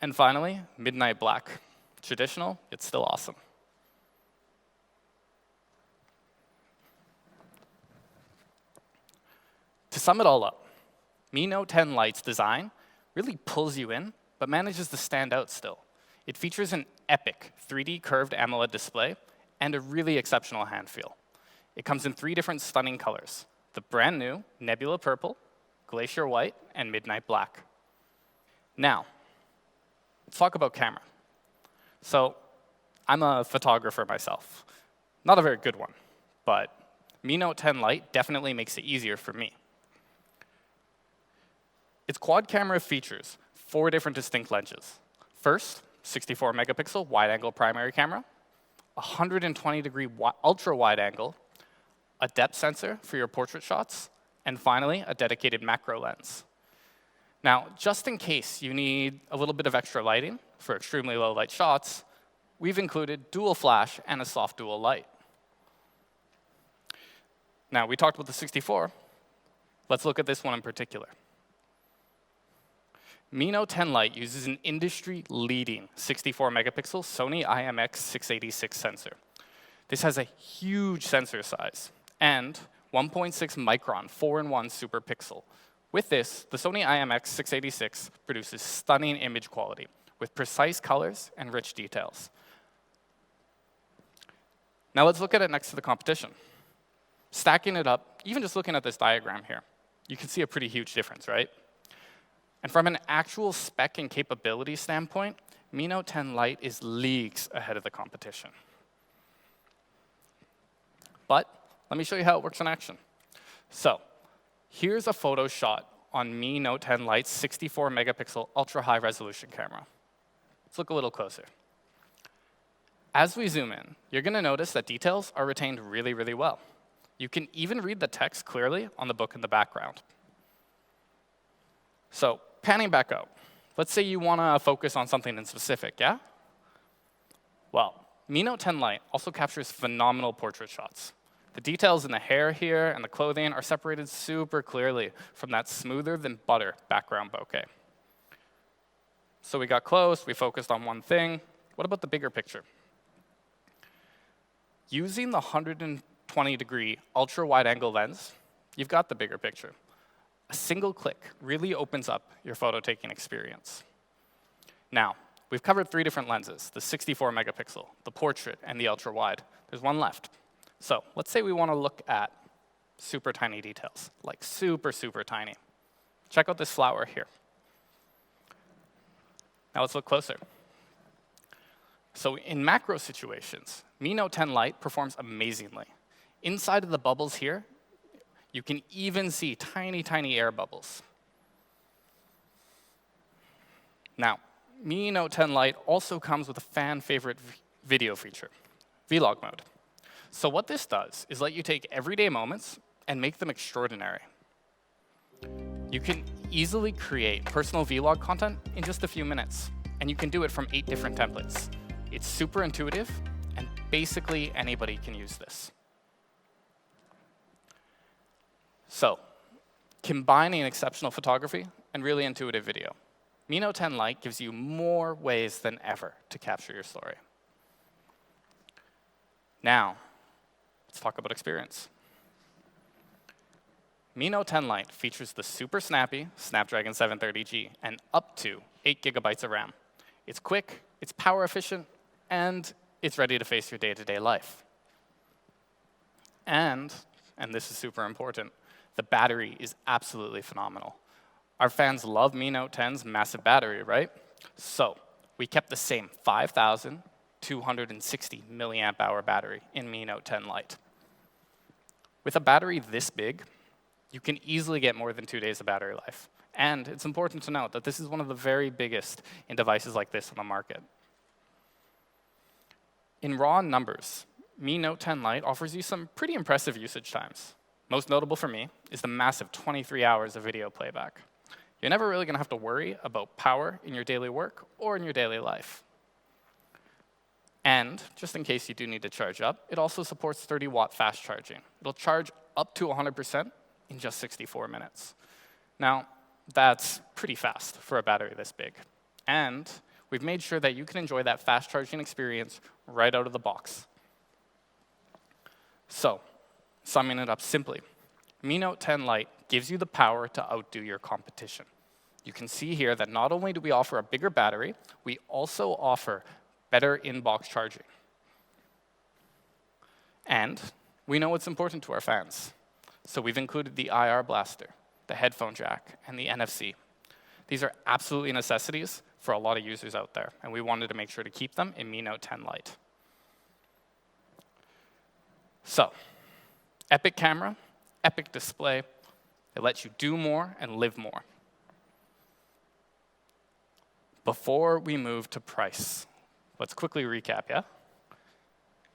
And finally, Midnight Black. Traditional, it's still awesome. To sum it all up, Mi Note 10 Lite's design really pulls you in, but manages to stand out still. It features an epic 3D curved AMOLED display and a really exceptional hand feel. It comes in 3 different stunning colors, the brand new Nebula Purple, Glacier White, and Midnight Black. Now, let's talk about camera. So, I'm a photographer myself. Not a very good one, but Mi Note 10 Lite definitely makes it easier for me. Its quad camera features 4 different distinct lenses. First, 64 megapixel wide-angle primary camera, 120-degree ultra-wide angle, a depth sensor for your portrait shots, and finally, a dedicated macro lens. Now, just in case you need a little bit of extra lighting for extremely low light shots, we've included dual flash and a soft dual light. Now, we talked about the 64. Let's look at this one in particular. Mi Note 10 Lite uses an industry-leading 64-megapixel Sony IMX686 sensor. This has a huge sensor size and 1.6 micron 4-in-1 super pixel. With this, the Sony IMX686 produces stunning image quality with precise colors and rich details. Now let's look at it next to the competition. Stacking it up, even just looking at this diagram here, you can see a pretty huge difference, right? And from an actual spec and capability standpoint, Mi Note 10 Lite is leagues ahead of the competition. But let me show you how it works in action. So here's a photo shot on Mi Note 10 Lite's 64-megapixel ultra-high resolution camera. Let's look a little closer. As we zoom in, you're going to notice that details are retained really, really well. You can even read the text clearly on the book in the background. So panning back out, let's say you want to focus on something in specific, yeah? Well, Mi Note 10 Lite also captures phenomenal portrait shots. The details in the hair here and the clothing are separated super clearly from that smoother than butter background bokeh. So we got close, we focused on one thing. What about the bigger picture? Using the 120-degree ultra-wide-angle lens, you've got the bigger picture. A single click really opens up your photo-taking experience. Now, we've covered 3 different lenses, the 64-megapixel, the portrait, and the ultra-wide. There's one left. So let's say we want to look at super tiny details, like super, super tiny. Check out this flower here. Now let's look closer. So in macro situations, Mi Note 10 Lite performs amazingly. Inside of the bubbles here, you can even see tiny, tiny air bubbles. Now, Mi Note 10 Lite also comes with a fan-favorite video feature, vlog mode. So what this does is let you take everyday moments and make them extraordinary. You can easily create personal vlog content in just a few minutes, and you can do it from 8 different templates. It's super intuitive, and basically anybody can use this. So, combining exceptional photography and really intuitive video, Mi Note 10 Lite gives you more ways than ever to capture your story. Now, let's talk about experience. Mi Note 10 Lite features the super snappy Snapdragon 730G and up to 8 gigabytes of RAM. It's quick, it's power efficient, and it's ready to face your day-to-day life. And this is super important, the battery is absolutely phenomenal. Our fans love Mi Note 10's massive battery, right? So we kept the same 5,260 milliamp hour battery in Mi Note 10 Lite. With a battery this big, you can easily get more than 2 days of battery life. And it's important to note that this is one of the very biggest in devices like this on the market. In raw numbers, Mi Note 10 Lite offers you some pretty impressive usage times. Most notable for me is the massive 23 hours of video playback. You're never really going to have to worry about power in your daily work or in your daily life. And just in case you do need to charge up, it also supports 30-watt fast charging. It'll charge up to 100% in just 64 minutes. Now, that's pretty fast for a battery this big. And we've made sure that you can enjoy that fast charging experience right out of the box. So, summing it up simply, Mi Note 10 Lite gives you the power to outdo your competition. You can see here that not only do we offer a bigger battery, we also offer better in-box charging. And we know what's important to our fans. So we've included the IR blaster, the headphone jack, and the NFC. These are absolutely necessities for a lot of users out there, and we wanted to make sure to keep them in Mi Note 10 Lite. So, epic camera, epic display. It lets you do more and live more. Before we move to price, let's quickly recap, yeah?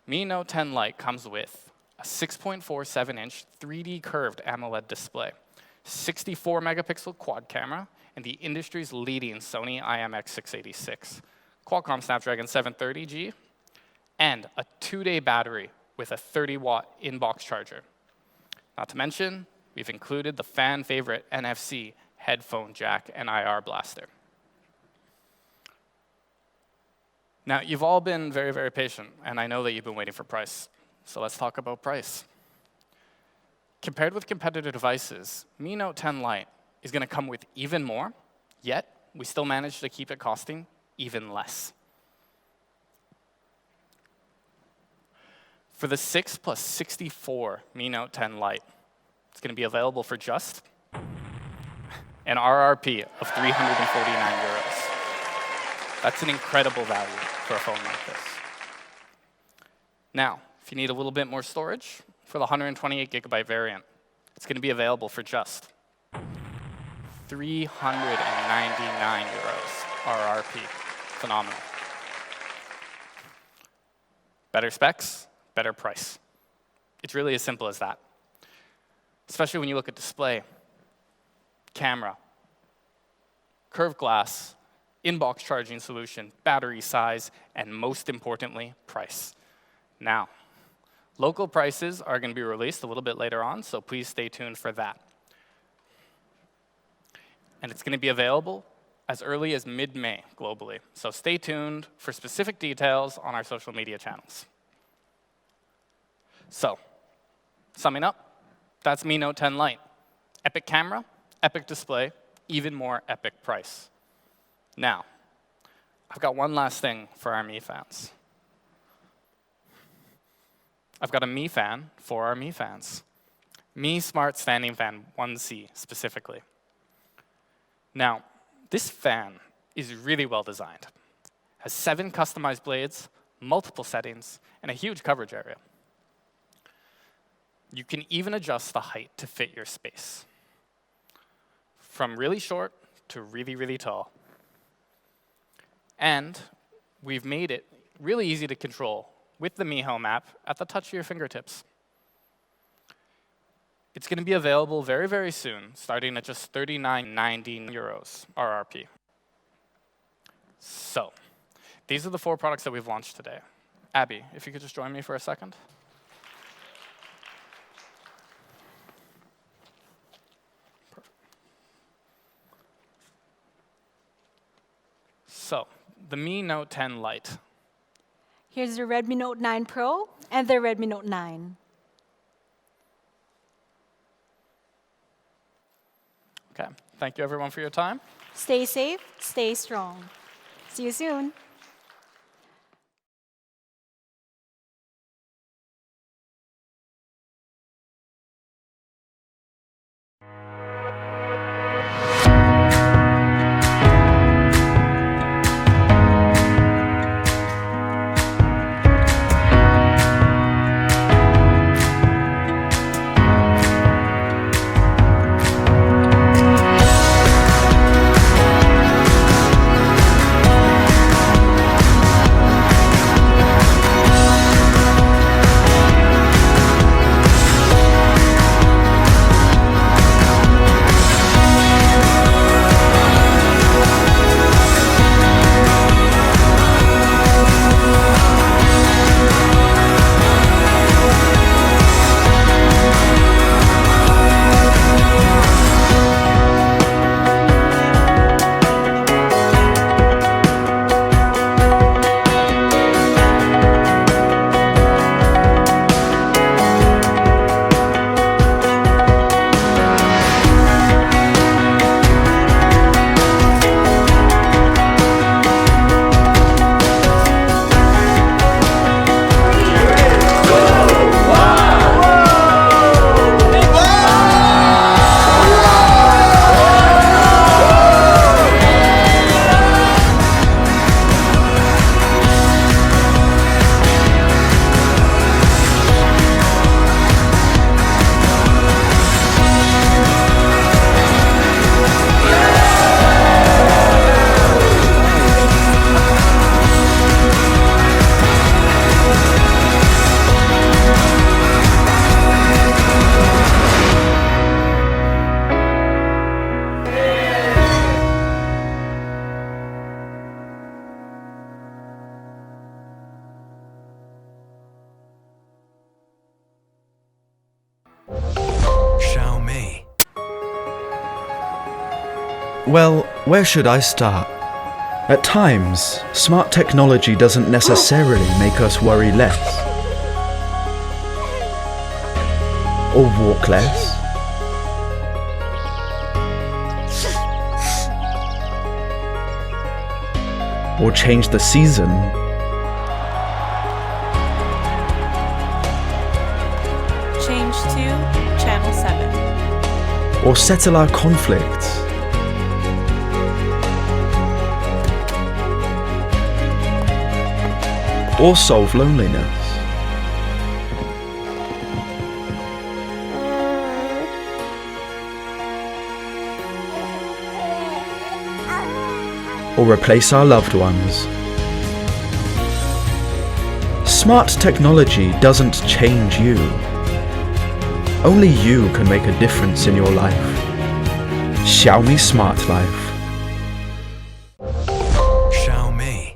Mi Note 10 Lite comes with a 6.47-inch 3D curved AMOLED display, 64 megapixel quad camera, and the industry's leading Sony IMX686, Qualcomm Snapdragon 730G, and a 2-day battery with a 30-watt in-box charger. Not to mention, we've included the fan favorite NFC headphone jack and IR blaster. Now, you've all been very, very patient, and I know that you've been waiting for price. So let's talk about price. Compared with competitor devices, Mi Note 10 Lite is going to come with even more, yet we still managed to keep it costing even less. For the 6 plus 64 Mi Note 10 Lite, it's going to be available for just an RRP of 349 euros. That's an incredible value for a phone like this. Now, if you need a little bit more storage, for the 128 gigabyte variant, it's going to be available for just 399 euros RRP. Phenomenal. Better specs, better price. It's really as simple as that. Especially when you look at display, camera, curved glass, in-box charging solution, battery size, and most importantly, price. Now, local prices are going to be released a little bit later on, so please stay tuned for that. And it's going to be available as early as mid-May globally, so stay tuned for specific details on our social media channels. So, summing up, that's Mi Note 10 Lite. Epic camera, epic display, even more epic price. Now, I've got one last thing for our Mi fans. I've got a Mi fan for our Mi fans. Mi Smart Standing Fan 1C specifically. Now, this fan is really well designed. Has 7 customized blades, multiple settings, and a huge coverage area. You can even adjust the height to fit your space. From really short to really, really tall. And we've made it really easy to control with the Mi Home app at the touch of your fingertips. It's going to be available very, very soon, starting at just 39.90 euros RRP. So, these are the 4 products that we've launched today. Abby, if you could just join me for a second. Perfect. So, the Mi Note 10 Lite. Here's the Redmi Note 9 Pro and the Redmi Note 9. Okay, thank you everyone for your time. Stay safe, stay strong. See you soon. Well, where should I start? At times, smart technology doesn't necessarily make us worry less. Or walk less. Or change the season. Change to channel 7. Or settle our conflicts. Or solve loneliness. Or replace our loved ones. Smart technology doesn't change you. Only you can make a difference in your life. Xiaomi Smart Life. Xiaomi.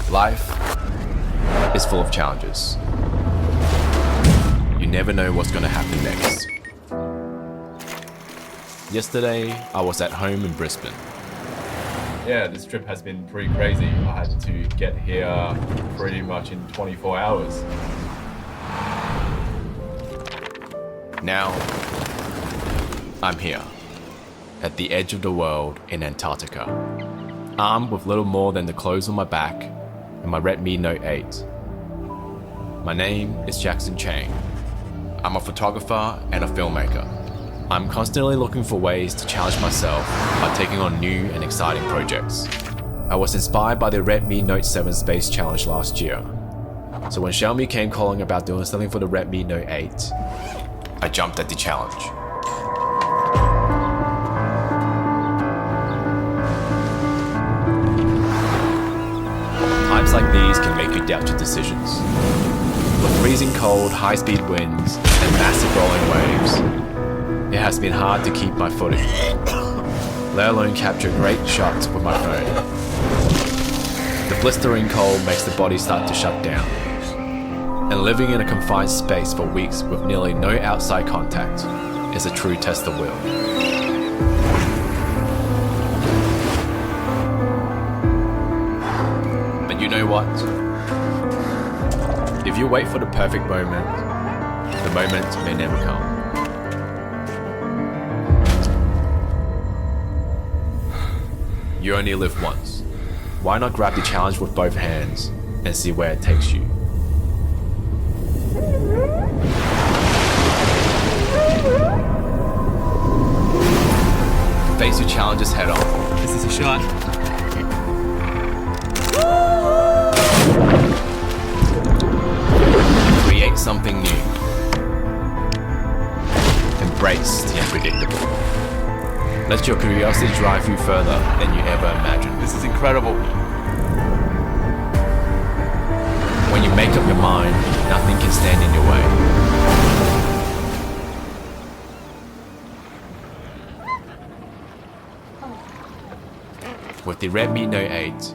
Life is full of challenges. You never know what's going to happen next. Yesterday, I was at home in Brisbane. Yeah, this trip has been pretty crazy. I had to get here pretty much in 24 hours. Now, I'm here, at the edge of the world in Antarctica, armed with little more than the clothes on my back and my Redmi Note 8. My name is Jackson Chang. I'm a photographer and a filmmaker. I'm constantly looking for ways to challenge myself by taking on new and exciting projects. I was inspired by the Redmi Note 7 Space Challenge last year. So when Xiaomi came calling about doing something for the Redmi Note 8, I jumped at the challenge. Times like these can make you doubt your decisions. With freezing cold, high-speed winds, and massive rolling waves, it has been hard to keep my footing, let alone capture great shots with my phone. The blistering cold makes the body start to shut down, and living in a confined space for weeks with nearly no outside contact is a true test of will. But you know what? If you wait for the perfect moment, the moment may never come. You only live once. Why not grab the challenge with both hands and see where it takes you? Face your challenges head on. This is a shot. Create something new. Embrace the unpredictable. Let your curiosity drive you further than you ever imagined. This is incredible. When you make up your mind, nothing can stand in your way. With the Redmi Note 8,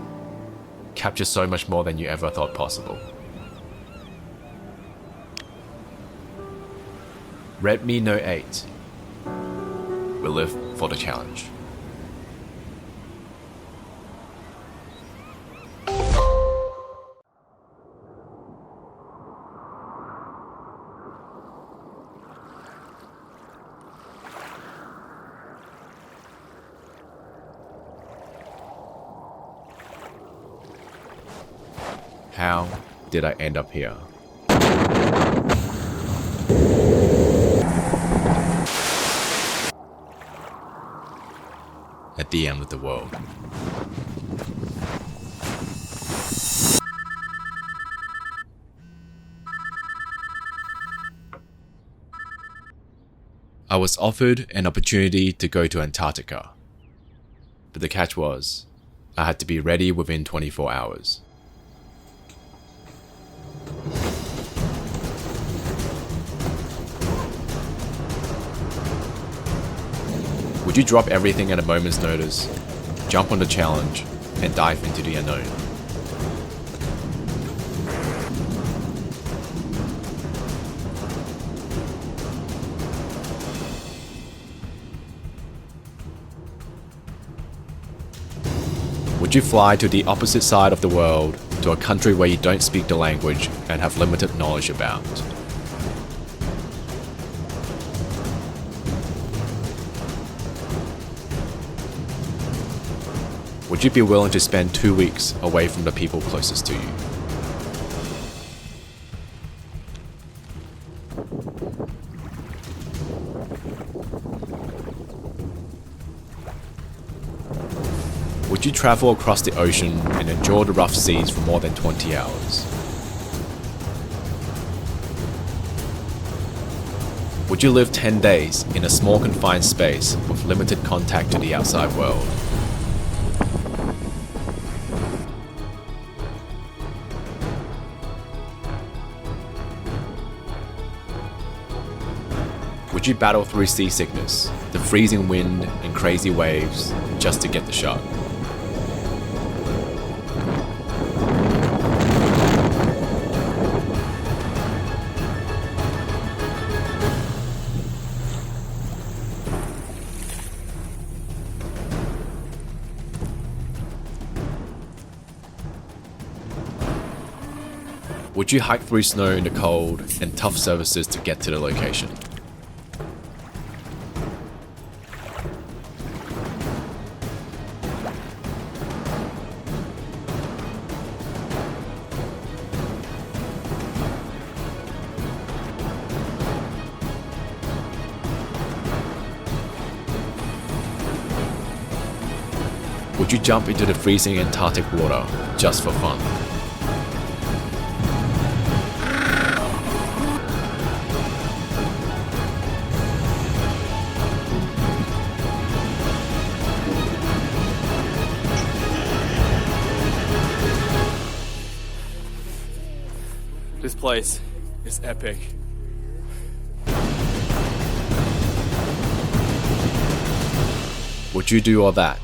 capture so much more than you ever thought possible. Redmi Note 8 will live for the challenge. How did I end up here? At the end of the world. I was offered an opportunity to go to Antarctica, but the catch was, I had to be ready within 24 hours. Would you drop everything at a moment's notice, jump on the challenge, and dive into the unknown? Would you fly to the opposite side of the world, to a country where you don't speak the language and have limited knowledge about? Would you be willing to spend 2 weeks away from the people closest to you? Would you travel across the ocean and endure the rough seas for more than 20 hours? Would you live 10 days in a small confined space with limited contact to the outside world? Would you battle through seasickness, the freezing wind and crazy waves just to get the shot? Would you hike through snow in the cold and tough surfaces to get to the location? Would you jump into the freezing Antarctic water just for fun? This place is epic. Would you do all that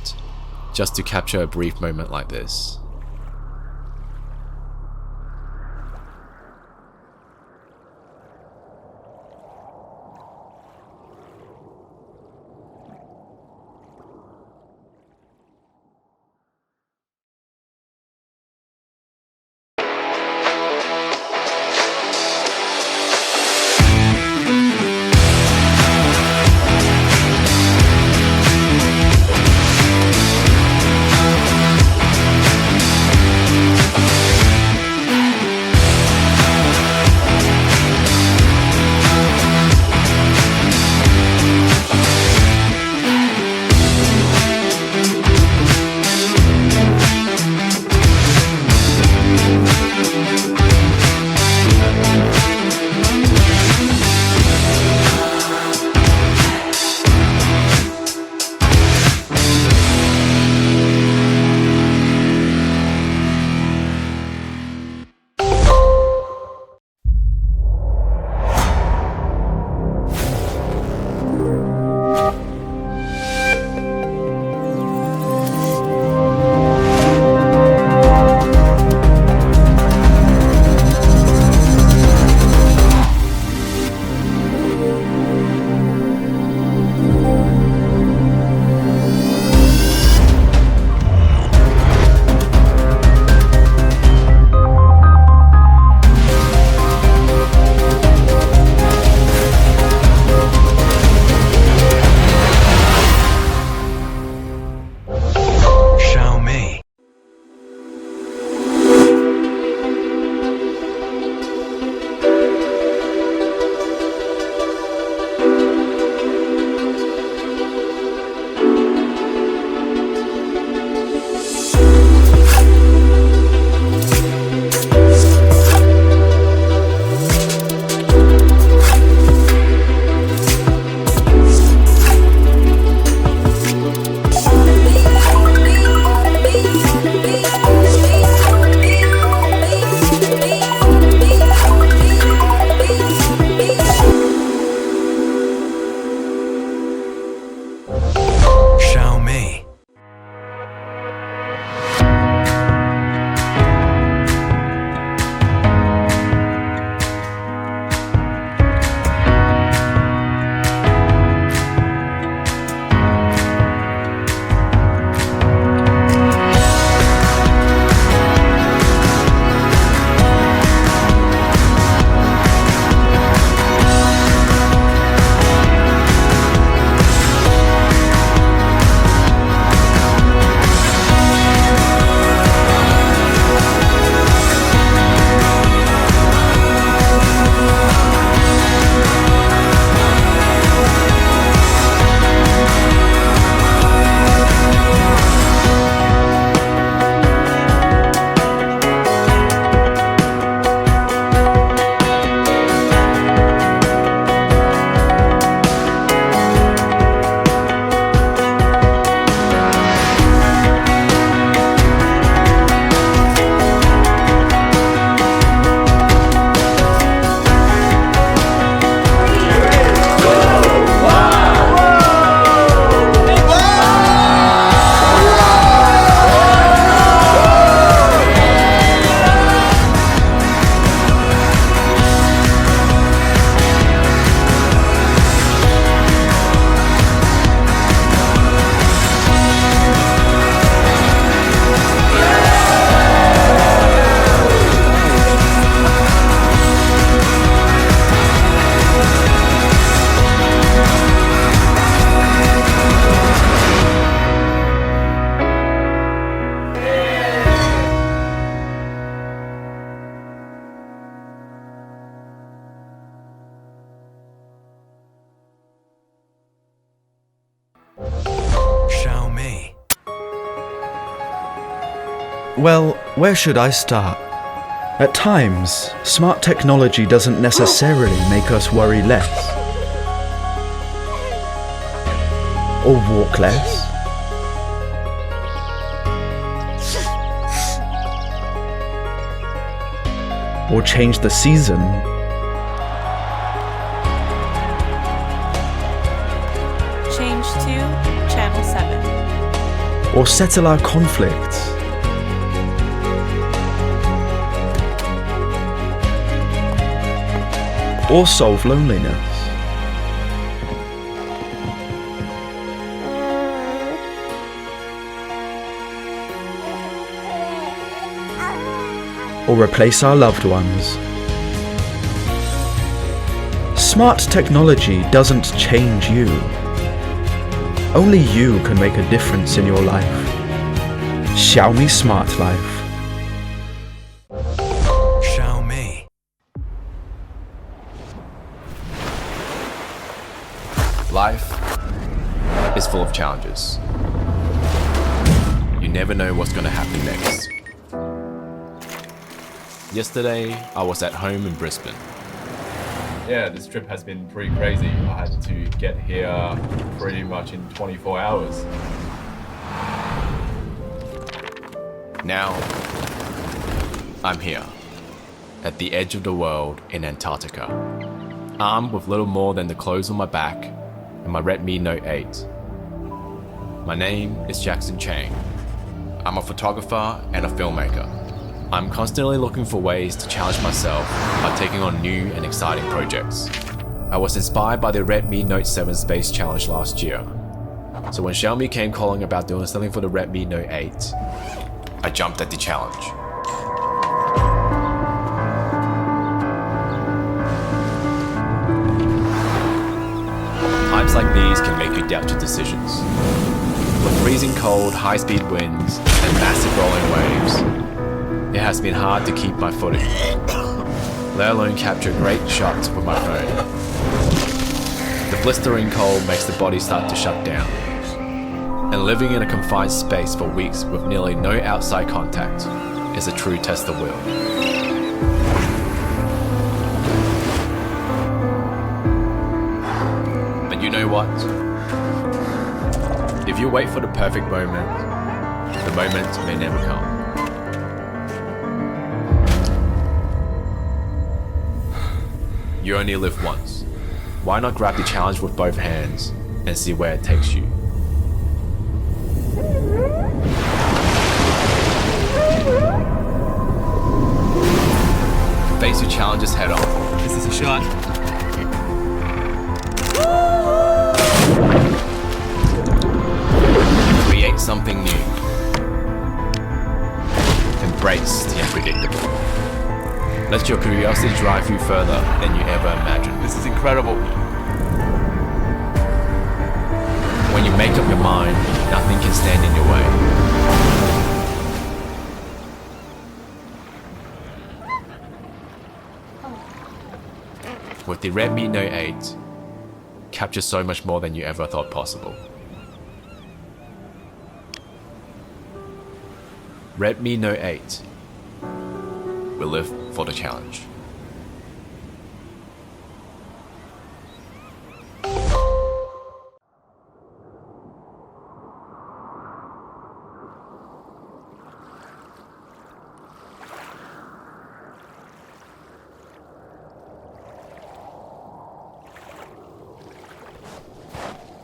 just to capture a brief moment like this? Well, where should I start? At times, smart technology doesn't necessarily make us worry less. Or walk less. Or change the season. Change to channel 7. Or settle our conflicts. Or solve loneliness. Or replace our loved ones. Smart technology doesn't change you. Only you can make a difference in your life. Xiaomi Smart Life. Life is full of challenges. You never know what's going to happen next. Yesterday, I was at home in Brisbane. Yeah, this trip has been pretty crazy. I had to get here pretty much in 24 hours. Now, I'm here, at the edge of the world in Antarctica, armed with little more than the clothes on my back and my Redmi Note 8. My name is Jackson Chang. I'm a photographer and a filmmaker. I'm constantly looking for ways to challenge myself by taking on new and exciting projects. I was inspired by the Redmi Note 7 Space Challenge last year. So when Xiaomi came calling about doing something for the Redmi Note 8, I jumped at the challenge. Times like these can make you doubt your decisions. With freezing cold, high-speed winds, and massive rolling waves, it has been hard to keep my footing, let alone capture great shots with my phone. The blistering cold makes the body start to shut down, and living in a confined space for weeks with nearly no outside contact is a true test of will. But you know what? If you wait for the perfect moment, the moment may never come. You only live once. Why not grab the challenge with both hands and see where it takes you? Face your challenges head on. This is a shot. Create something new. Embrace the unpredictable. Let your curiosity drive you further than you ever imagined. This is incredible. When you make up your mind, nothing can stand in your way. With the Redmi Note 8, capture so much more than you ever thought possible. Redmi Note 8 will live for the challenge.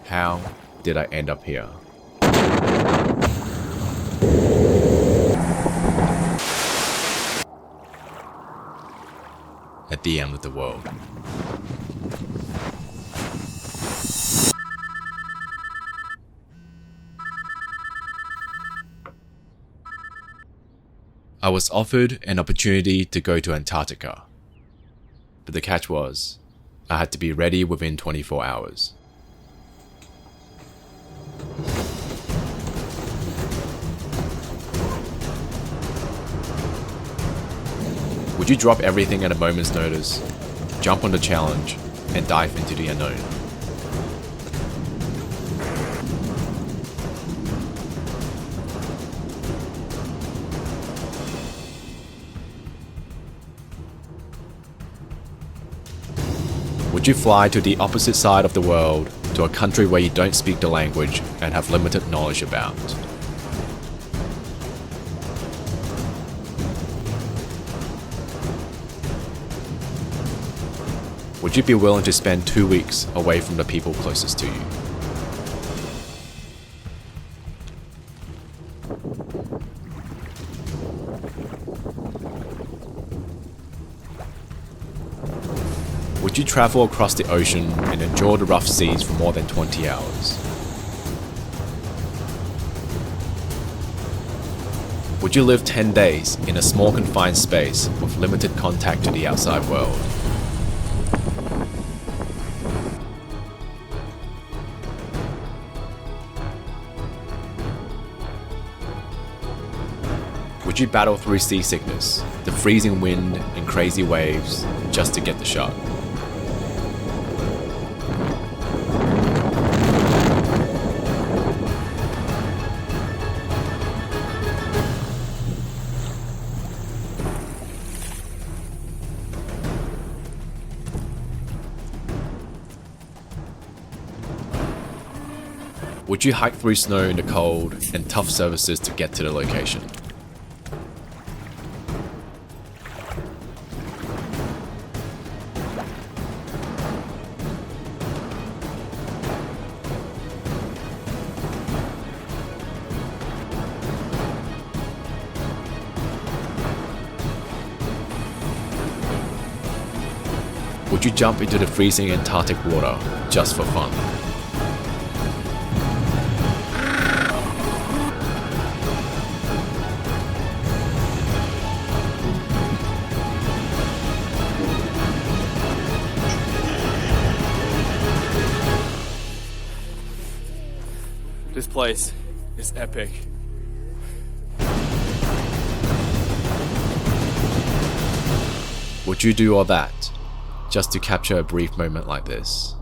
How did I end up here? At the end of the world. I was offered an opportunity to go to Antarctica, but the catch was, I had to be ready within 24 hours. Would you drop everything at a moment's notice, jump on the challenge, and dive into the unknown? Would you fly to the opposite side of the world, to a country where you don't speak the language and have limited knowledge about? Would you be willing to spend 2 weeks away from the people closest to you? Would you travel across the ocean and endure the rough seas for more than 20 hours? Would you live 10 days in a small confined space with limited contact to the outside world? Would you battle through seasickness, the freezing wind and crazy waves, just to get the shot? Would you hike through snow in the cold and tough surfaces to get to the location? Would you jump into the freezing Antarctic water just for fun? This place is epic. Would you do all that just to capture a brief moment like this?